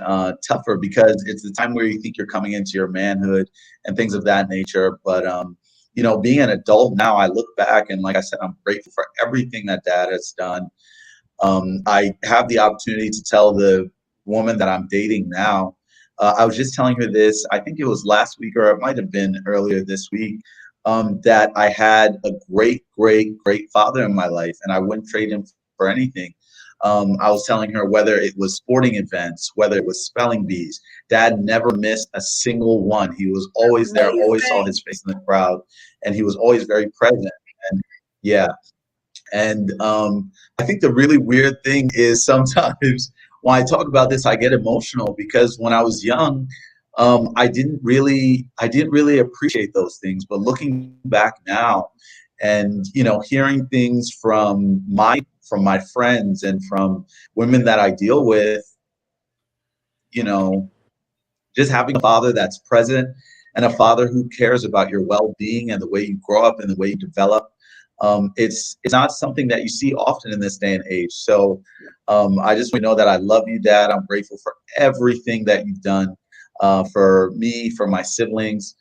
tougher because it's the time where you think you're coming into your manhood and things of that nature. But being an adult now, I look back and, like I said, I'm grateful for everything that Dad has done. I have the opportunity to tell the woman that I'm dating now. I was just telling her this, I think it was last week or it might have been earlier this week, that I had a great, great, great father in my life and I wouldn't trade him for anything. I was telling her whether it was sporting events, whether it was spelling bees, Dad never missed a single one. He was always there, always saw Amazing. his face in the crowd, and he was always very present. And yeah, and I think the really weird thing is sometimes when I talk about this, I get emotional because when I was young, I didn't really appreciate those things. But looking back now, and hearing things from my friends and from women that I deal with, you know, just having a father that's present and a father who cares about your well-being and the way you grow up and the way you develop. It's not something that you see often in this day and age. So I just want to know that I love you, Dad. I'm grateful for everything that you've done for me, for my siblings,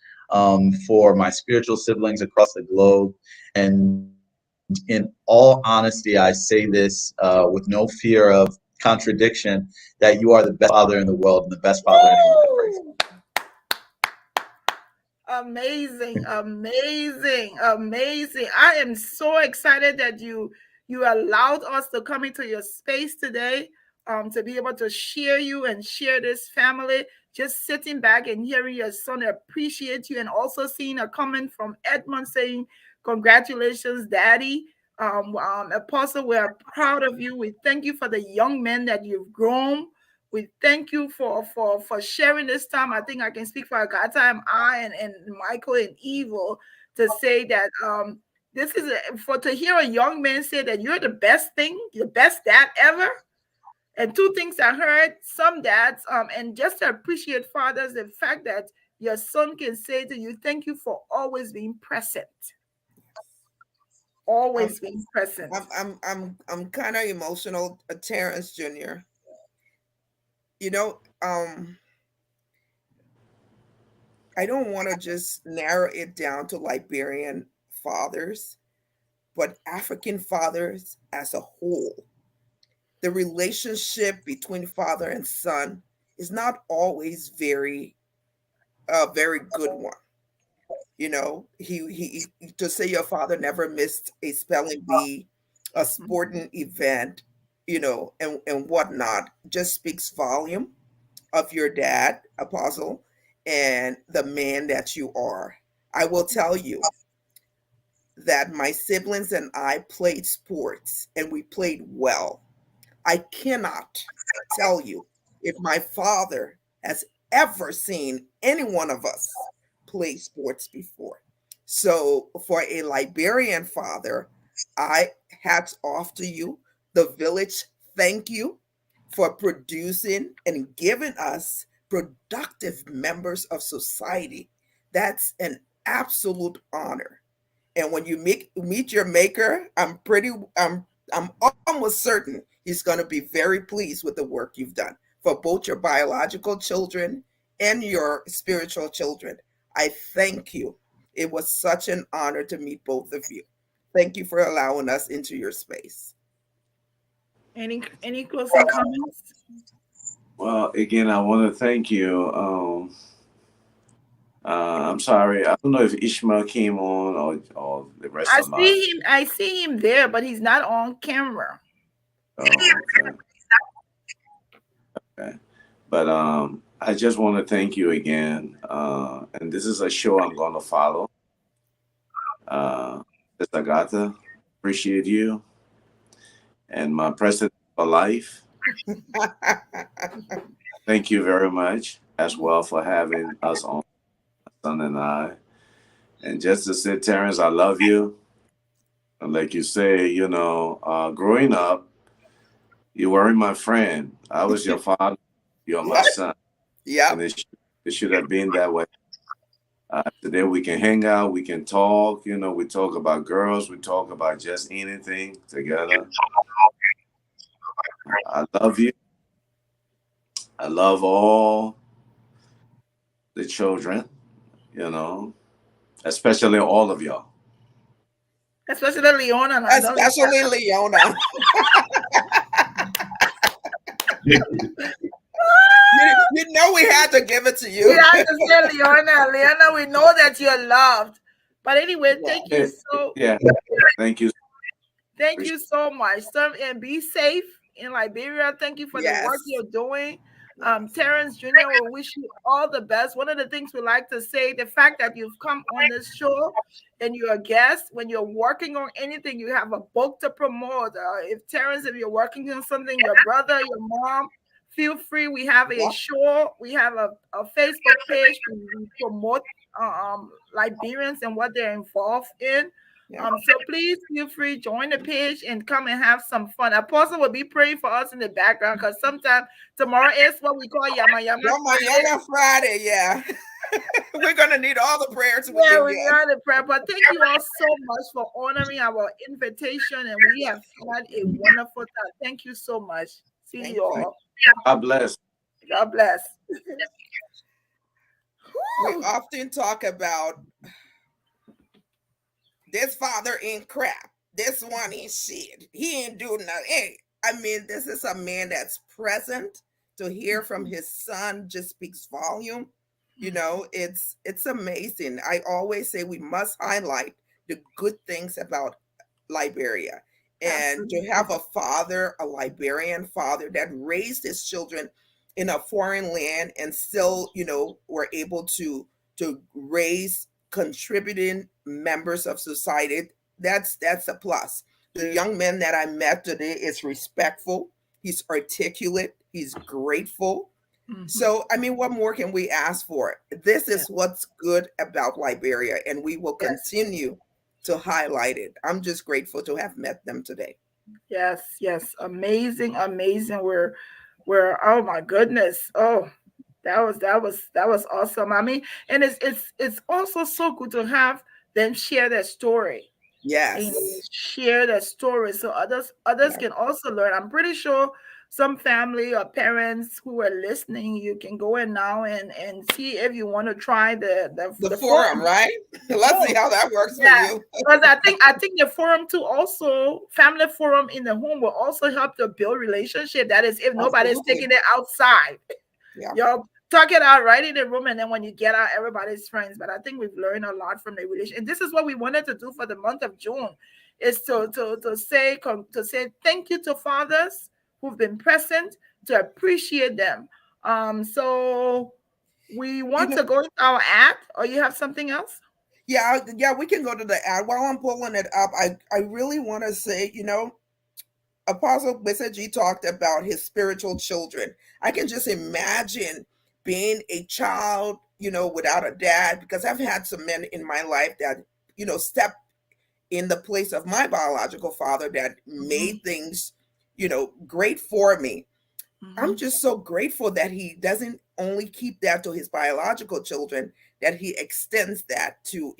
for my spiritual siblings across the globe. And in all honesty, I say this with no fear of contradiction, that you are the best father in the world and the best father anyone could pray for. Woo! Amazing, amazing, amazing. I am so excited that you allowed us to come into your space today, to be able to share you and share this family. Just sitting back and hearing your son appreciate you, and also seeing a comment from Edmund saying, "Congratulations, Daddy." Apostle, we are proud of you. We thank you for the young men that you've grown. We thank you for sharing this time. I think I can speak for Agatha and and Michael and Evil to say that this is for to hear a young man say that you're the best thing, the best dad ever. And two things I heard, some dads, and just to appreciate fathers, the fact that your son can say to you, "Thank you for always being present, I'm always being present." I'm kind of emotional, Terrence Jr. You know, I don't want to just narrow it down to Liberian fathers, but African fathers as a whole. The relationship between father and son is not always very good one. You know, to say your father never missed a spelling bee, a sporting event, you know, and whatnot, just speaks volume of your dad, Apostle, and the man that you are. I will tell you that my siblings and I played sports and we played well. I cannot tell you if my father has ever seen any one of us play sports before. So, for a Liberian father, I hats off to you. The village, thank you for producing and giving us productive members of society. That's an absolute honor. And when you meet your maker, I'm almost certain he's going to be very pleased with the work you've done for both your biological children and your spiritual children. I thank you. It was such an honor to meet both of you. Thank you for allowing us into your space. Any closing comments? Well, again, I want to thank you. I'm sorry. I don't know if Ishmael came on or the rest I of my. see him. I see him there, but he's not on camera. Oh, okay. Okay. But I just want to thank you again. And this is a show I'm going to follow. Miss Agatha, appreciate you. And my president for life, thank you very much as well for having us on, my son and I. And just to say, Terrence, I love you. And like you say, you know, growing up, you weren't my friend. I was your father. You're my Yep. son. Yep. And it should have been that way. Today we can hang out, we can talk, you know, we talk about girls, we talk about just anything together. I love you. I love all the children, you know, especially all of y'all. Especially Leona. Especially Leona. You know we had to give it to you. We have to say Leona. Leona, we know that you're loved. But anyway, thank you Yeah, thank you. Thank you so much. And be safe in Liberia. Thank you for the work Yes. you're doing. Terrence Jr., we wish you all the best. One of the things we like to say, the fact that you've come on this show and you're a guest, when you're working on anything, you have a book to promote. If you're working on something, your brother, your mom, feel free. We have a show. We have a Facebook page. We promote Liberians and what they're involved in. So please feel free, join the page and come and have some fun. Apostle will be praying for us in the background because sometimes tomorrow is what we call Yama Yama Friday. Yeah. We're going to need all the prayers we can get. got the prayer. But thank you all so much for honoring our invitation, and we have had a wonderful time. Thank you so much. See you all. God bless. God bless. We often talk about this father ain't crap. This one ain't shit. He ain't doing nothing. Hey, I mean, this is a man that's present. To hear from his son just speaks volume. You know, it's amazing. I always say we must highlight the good things about Liberia. And to have a father, a Liberian father that raised his children in a foreign land and still, you know, were able to raise contributing members of society, that's a plus. The young man that I met today is respectful, he's articulate, he's grateful. So, I mean, what more can we ask for? This is what's good about Liberia, and we will continue to highlight it. I'm just grateful to have met them today. Yes, amazing. We're oh my goodness. Oh, that was awesome. I mean, and it's also so good to have them share their story. Yes. Share their story so others can also learn. I'm pretty sure some family or parents who are listening, you can go in now and see if you want to try the forum, right? Let's see how that works for you. Because I think the forum too, also family forum in the home will also help to build relationship. That is, if nobody's taking it outside, y'all talk it out right in the room, and then when you get out, everybody's friends. But I think we've learned a lot from the relation. And this is what we wanted to do for the month of June, is to say thank you to fathers who've been present, to appreciate them. So we want to go to our ad, or you have something else? Yeah, we can go to the ad. While I'm pulling it up, I really want to say, Apostle Gbassagee talked about his spiritual children. I can just imagine being a child, without a dad, because I've had some men in my life that, stepped in the place of my biological father that made things, great for me. I'm just so grateful that he doesn't only keep that to his biological children, that he extends that to,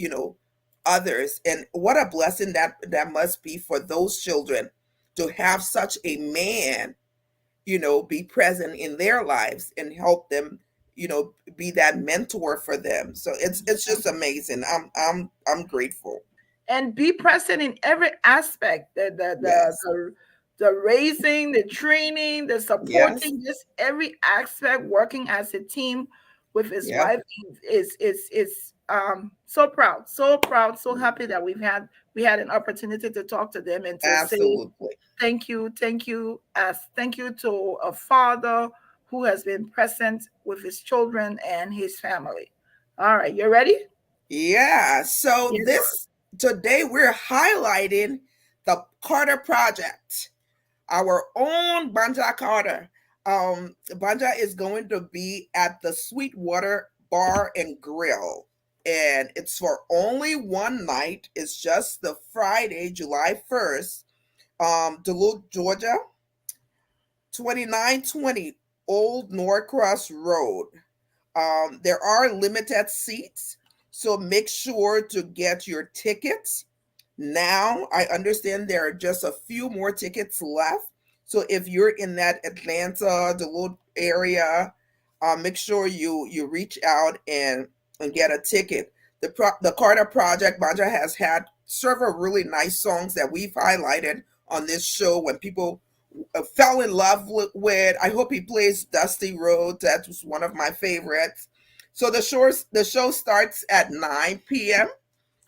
others. And what a blessing that must be for those children to have such a man, be present in their lives and help them, be that mentor for them. So it's just amazing. I'm grateful. And be present in every aspect, Yes. the raising, the training, the supporting, Yes. just every aspect, working as a team with his Yep. wife is so proud, so happy that we had an opportunity to talk to them and to say Absolutely. thank you to a father who has been present with his children and his family. All right, you ready? Yeah. So Yes. today we're highlighting the Carter Project, our own Banja Carter. Banja is going to be at the Sweetwater Bar and Grill, and it's for only one night. It's just the Friday, July 1st, Duluth, Georgia, 2920 Old Norcross Road. There are limited seats, so make sure to get your tickets now. I understand there are just a few more tickets left. So if you're in that Atlanta, Duluth area, make sure you reach out and get a ticket. The Carter Project, Banja has had several really nice songs that we've highlighted on this show when people fell in love with. I hope he plays Dusty Road. That was one of my favorites. So the show starts at 9 p.m.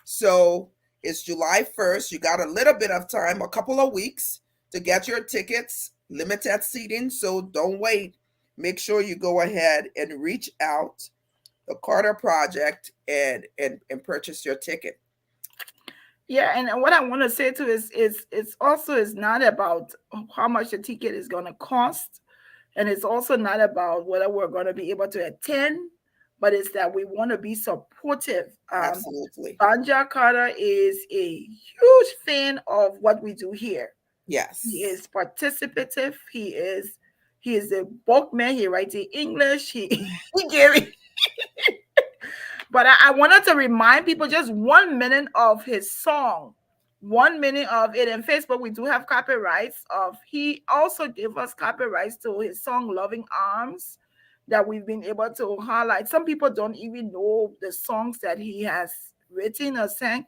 So it's July 1st. You got a little bit of time, a couple of weeks to get your tickets, limited seating. So don't wait. Make sure you go ahead and reach out the Carter Project and purchase your ticket. Yeah, and what I want to say too is it's also is not about how much the ticket is going to cost, and it's also not about whether we're going to be able to attend, but it's that we want to be supportive. Absolutely. Banja Carter is a huge fan of what we do here. Yes. He is participative. He is a bookman. He writes in English. He gave it. But I wanted to remind people just 1 minute of his song, 1 minute of it. In Facebook, we do have copyrights of. He also gave us copyrights to his song "Loving Arms" that we've been able to highlight. Some people don't even know the songs that he has written or sang.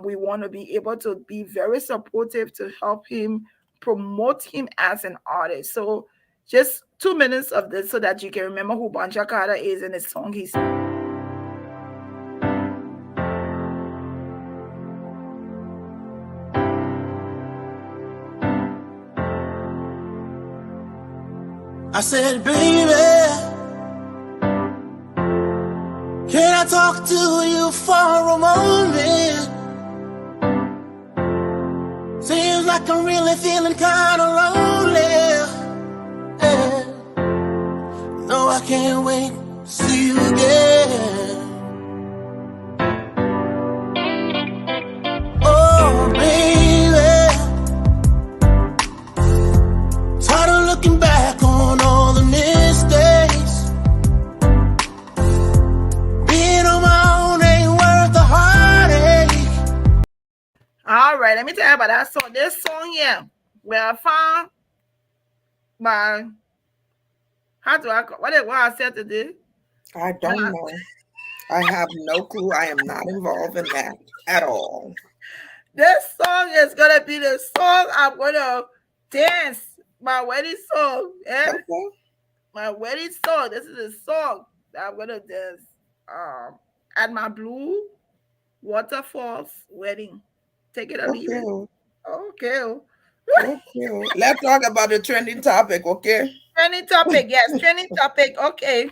We want to be able to be very supportive to help him promote him as an artist. So just 2 minutes of this so that you can remember who Banja Carter is and the song he's. I said, baby, can I talk to you for a moment? Seems like I'm really feeling kind of lonely. Yeah. No, I can't wait to see you again. Oh, baby, tired of looking back on all the mistakes. Being on my own ain't worth the heartache. All right, let me tell you about that song. This song here, where I found my what I said today? I don't know. I have no clue. I am not involved in that at all. This song is gonna be the song I'm gonna dance my wedding song. Yeah? Okay. My wedding song. This is a song that I'm gonna dance. Um, at my blue waterfalls wedding. Take it or leave Okay. it. Okay. Okay. Let's talk about the trending topic, okay? Trending topic. Yes, trending topic. Okay.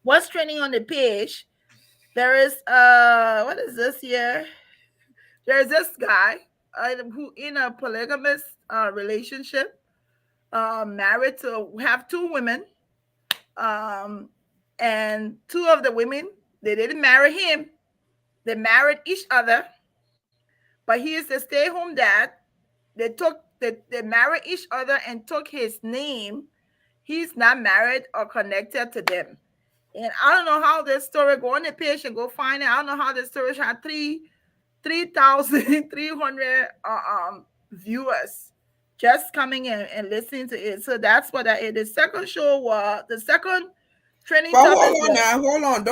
What's trending on the page? There is what is this here? There's this guy who in a polygamous relationship, married to have two women, um, and two of the women they didn't marry him; they married each other. But he is the stay-home dad. They married each other and took his name. He's not married or connected to them. And I don't know how this story go on the page and go find it. I don't know how this story had 3,300 viewers just coming in and listening to it. So that's what I the second show was the second training But topic hold on was now, hold on.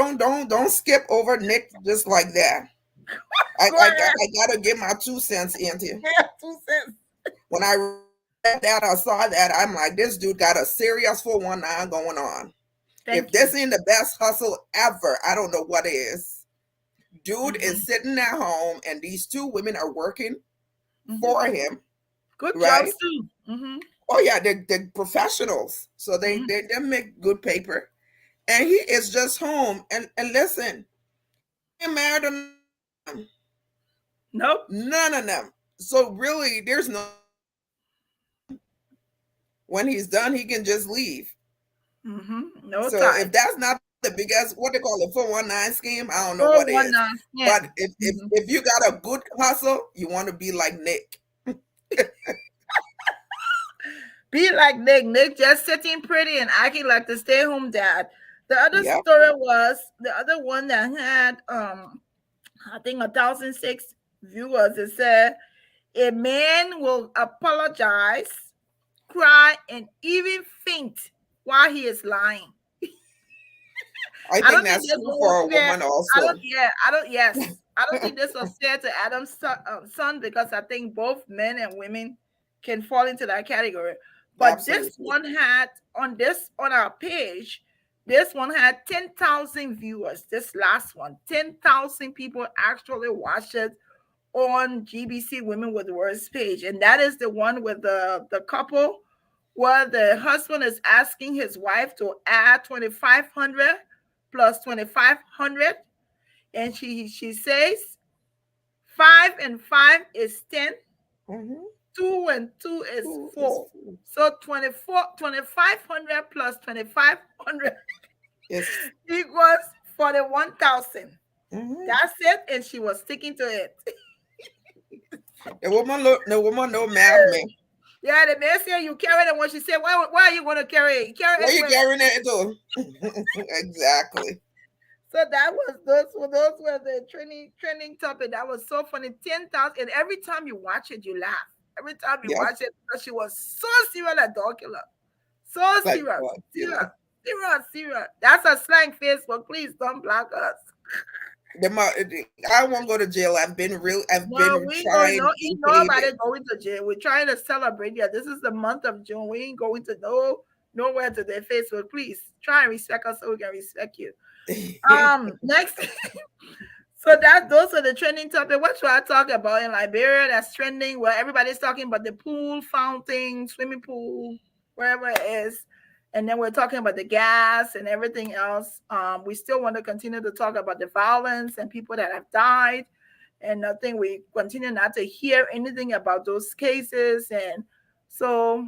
Don't skip over Nick just like that. I, go I, ahead. got- I gotta get my 2 cents into. Yeah, 2 cents. When I read that, I saw that, I'm like, this dude got a serious 419 going on. If Thank you. this ain't the best hustle ever, I don't know what is. Dude is sitting at home, and these two women are working for him, Good right? jobs too. Mm-hmm. Oh yeah, they're professionals, so they make good paper. And he is just home. And listen, he ain't married to Nope. none of them. So really, there's no. When he's done, he can just leave. No So time. if that's not the biggest, what they call it, 419 scheme, I don't know Oh, what one is. nine. Yeah. But if you got a good hustle, you want to be like Nick. Be like Nick. Nick just sitting pretty and acting like the stay-home dad. The other Yep. story was the other one that had I think 1,006 viewers. It said a man will apologize, cry, and even faint while he is lying. I I think don't think that's this true one was for a fair. woman I also. don't. Yeah, I don't. Yes, I don't think this was fair to Adam's son because I think both men and women can fall into that category. But this Absolutely. one had on our page. This one had 10,000 viewers. This last one, 10,000 people actually watched it on GBC Women with Words page, and that is the one with the couple where the husband is asking his wife to add 2,500 plus 2,500, and she says 5 and 5 is 10. Mm-hmm. 2 and 2 is Ooh, it's 4. So 2,500 plus 2,500 it's equals 41,000. mm-hmm. That's it, and she was sticking to it. The woman no math man. Yeah, the man said you carry it. When she said, why are you going to carry it? Carry Where it you with. carrying it to? Exactly. So that was those were the trending topic. That was so funny. 10,000, and every time you watch it, you laugh. Every time you Yes. watch it, because she was so serious like dog killer. So Like serious. God, you Serious. know. Serious. That's a slang Facebook. Please don't block us. I won't go to jail. I've been No, we ain't going. trying No, to ain't behave nobody it. going to jail. We're trying to celebrate. Yeah, this is the month of June. We ain't going to nowhere to their Facebook. Please try and respect us so we can respect you. Next. So those are the trending topic. What should I talk about in Liberia that's trending? Where everybody's talking about the pool, fountain, swimming pool, wherever it is. And then we're talking about the gas and everything else. We still want to continue to talk about the violence and people that have died. And I think we continue not to hear anything about those cases. And so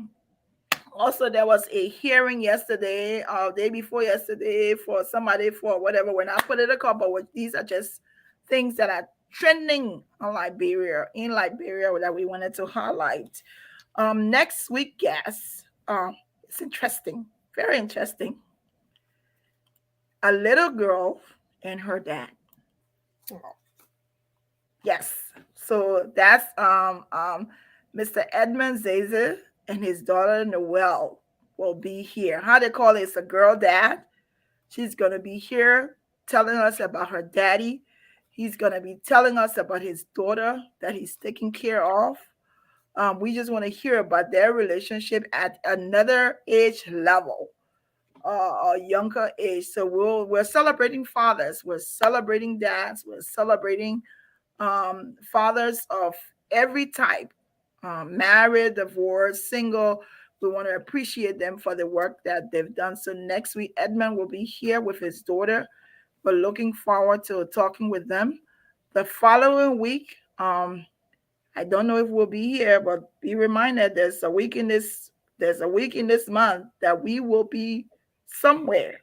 also there was a hearing yesterday, day before yesterday, for somebody for whatever. We're not political, but these are just things that are trending in Liberia that we wanted to highlight. Next week, guess. It's interesting, very interesting. A little girl and her dad. Yes. So that's Mr. Edmund Zaze and his daughter Noelle will be here. How they call it? It's a girl dad. She's gonna be here telling us about her daddy. He's gonna be telling us about his daughter that he's taking care of. We just want to hear about their relationship at another age level. a younger age. So we're celebrating fathers, we're celebrating dads, we're celebrating fathers of every type, married, divorced, single. We want to appreciate them for the work that they've done. So next week, Edmund will be here with his daughter. We're looking forward to talking with them. The following week, I don't know if we'll be here, but be reminded there's a week in this month that we will be somewhere.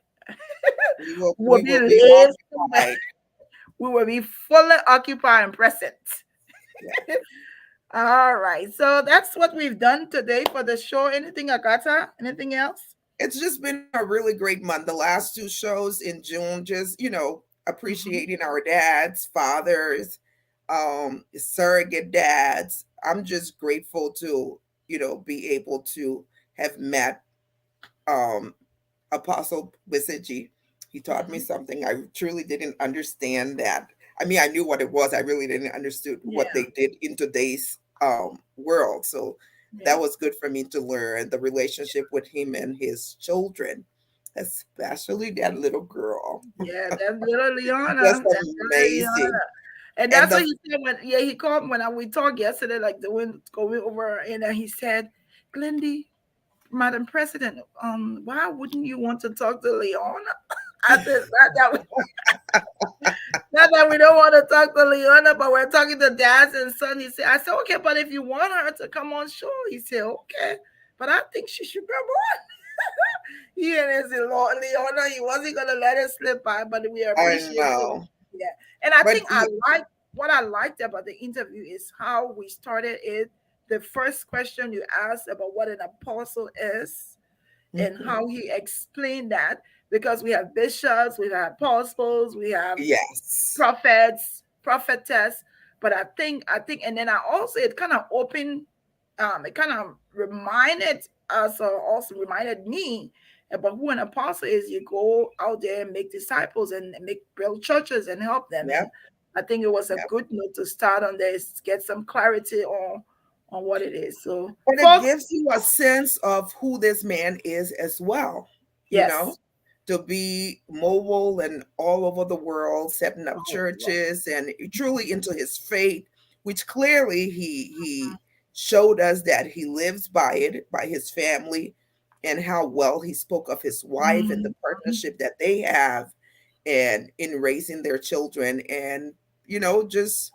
We will We'll we be will be live somewhere. occupied. We will be fully occupied and present. Yeah. All right. So that's what we've done today for the show. Anything, Agatha? Anything else? It's just been a really great month. The last two shows in June, just Mhm. appreciating our dads, fathers, surrogate dads. I'm just grateful to, be able to have met um Apostle Gbassagee. He taught me Mhm. something. I truly didn't understand that. I mean, I knew what it was. I really didn't understood what Yeah. they did in today's world. So that Yeah. was good for me to learn the relationship with him and his children, especially that little girl. Yeah. That's little Just Leona. That's little amazing. Leona. And And that's what the he said when he called when we talked yesterday, like the wind going over, and then he said, Glendy, Madam President, why wouldn't you want to talk to Leona? I said, not that we don't want to talk to Leona, but we're talking to dads and son. He said, I said, okay, but if you want her to come on show, he said, okay. But I think she should come on. He and his Leona, he wasn't gonna let it slip by, but we I appreciate it. know, Yeah. And I but think I like what I liked about the interview is how we started it. The first question you asked about what an apostle is and Mhm. how he explained that, because we have bishops, we have apostles, we have Yes, prophets, prophetess. But I think, and then I also it kind of opened, it kind of reminded us, or also reminded me about who an apostle is. You go out there and make disciples and make build churches and help them. yep, And I think it was a yep. good note to start on this, get some clarity on what it is. So, And it folks, gives you a sense of who this man is as well, you know, yes, to be mobile and all over the world, setting up oh, Lord. churches and truly into his faith, which clearly he showed us that he lives by it, by his family, and how well he spoke of his wife and the Mhm. partnership that they have and in raising their children and just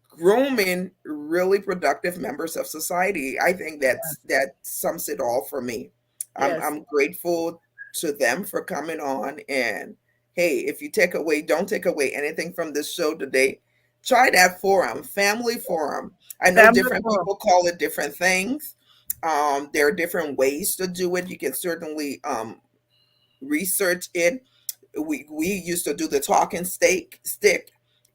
grooming really productive members of society. I think that sums it all for me. Yes, I'm grateful to them for coming on. And hey, if you don't take away anything from this show today. Try that forum, family forum. I know family different forum. people call it different things. There are different ways to do it. You can certainly research it. We used to do the talking stick,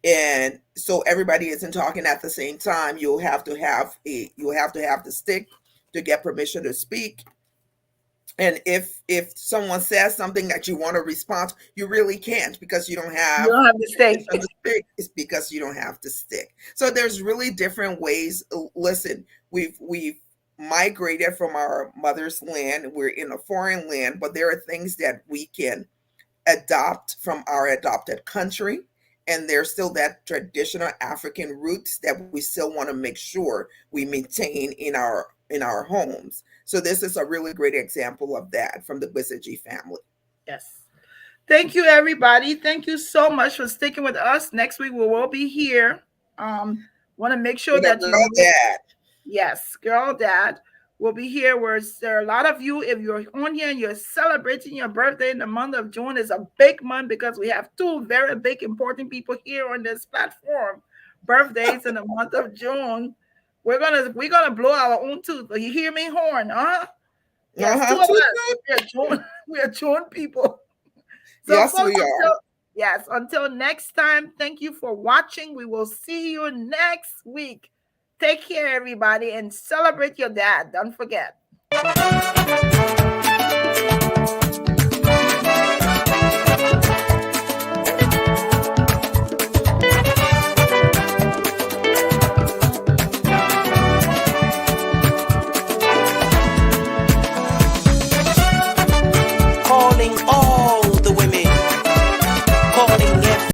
and so everybody isn't talking at the same time. You'll have to have the stick to get permission to speak. And if someone says something that you want to respond to, you really can't because you don't You have don't have to stay. permission to speak. It's because you don't have to stick. So there's really different ways. Listen, we've migrated from our mother's land. We're in a foreign land, but there are things that we can adopt from our adopted country. And there's still that traditional African roots that we still want to make sure we maintain in our homes. So this is a really great example of that from the Gbassagee family. Yes. Thank you, everybody. Thank you so much for sticking with us. Next week we will be here. Want to make sure With a that you girl know. dad. Yes, girl, dad will be here. Where there are a lot of you. If you're on here and you're celebrating your birthday in the month of June, is a big month because we have two very big important people here on this platform. Birthdays in the month of June. We're gonna blow our own tooth. You hear me, horn? Yes, two Uh-huh. of Toot us. toot. We are June. We are June people. So, Yes, folks, we are. until next time, thank you for watching. We will see you next week. Take care, everybody, and celebrate your dad. Don't forget.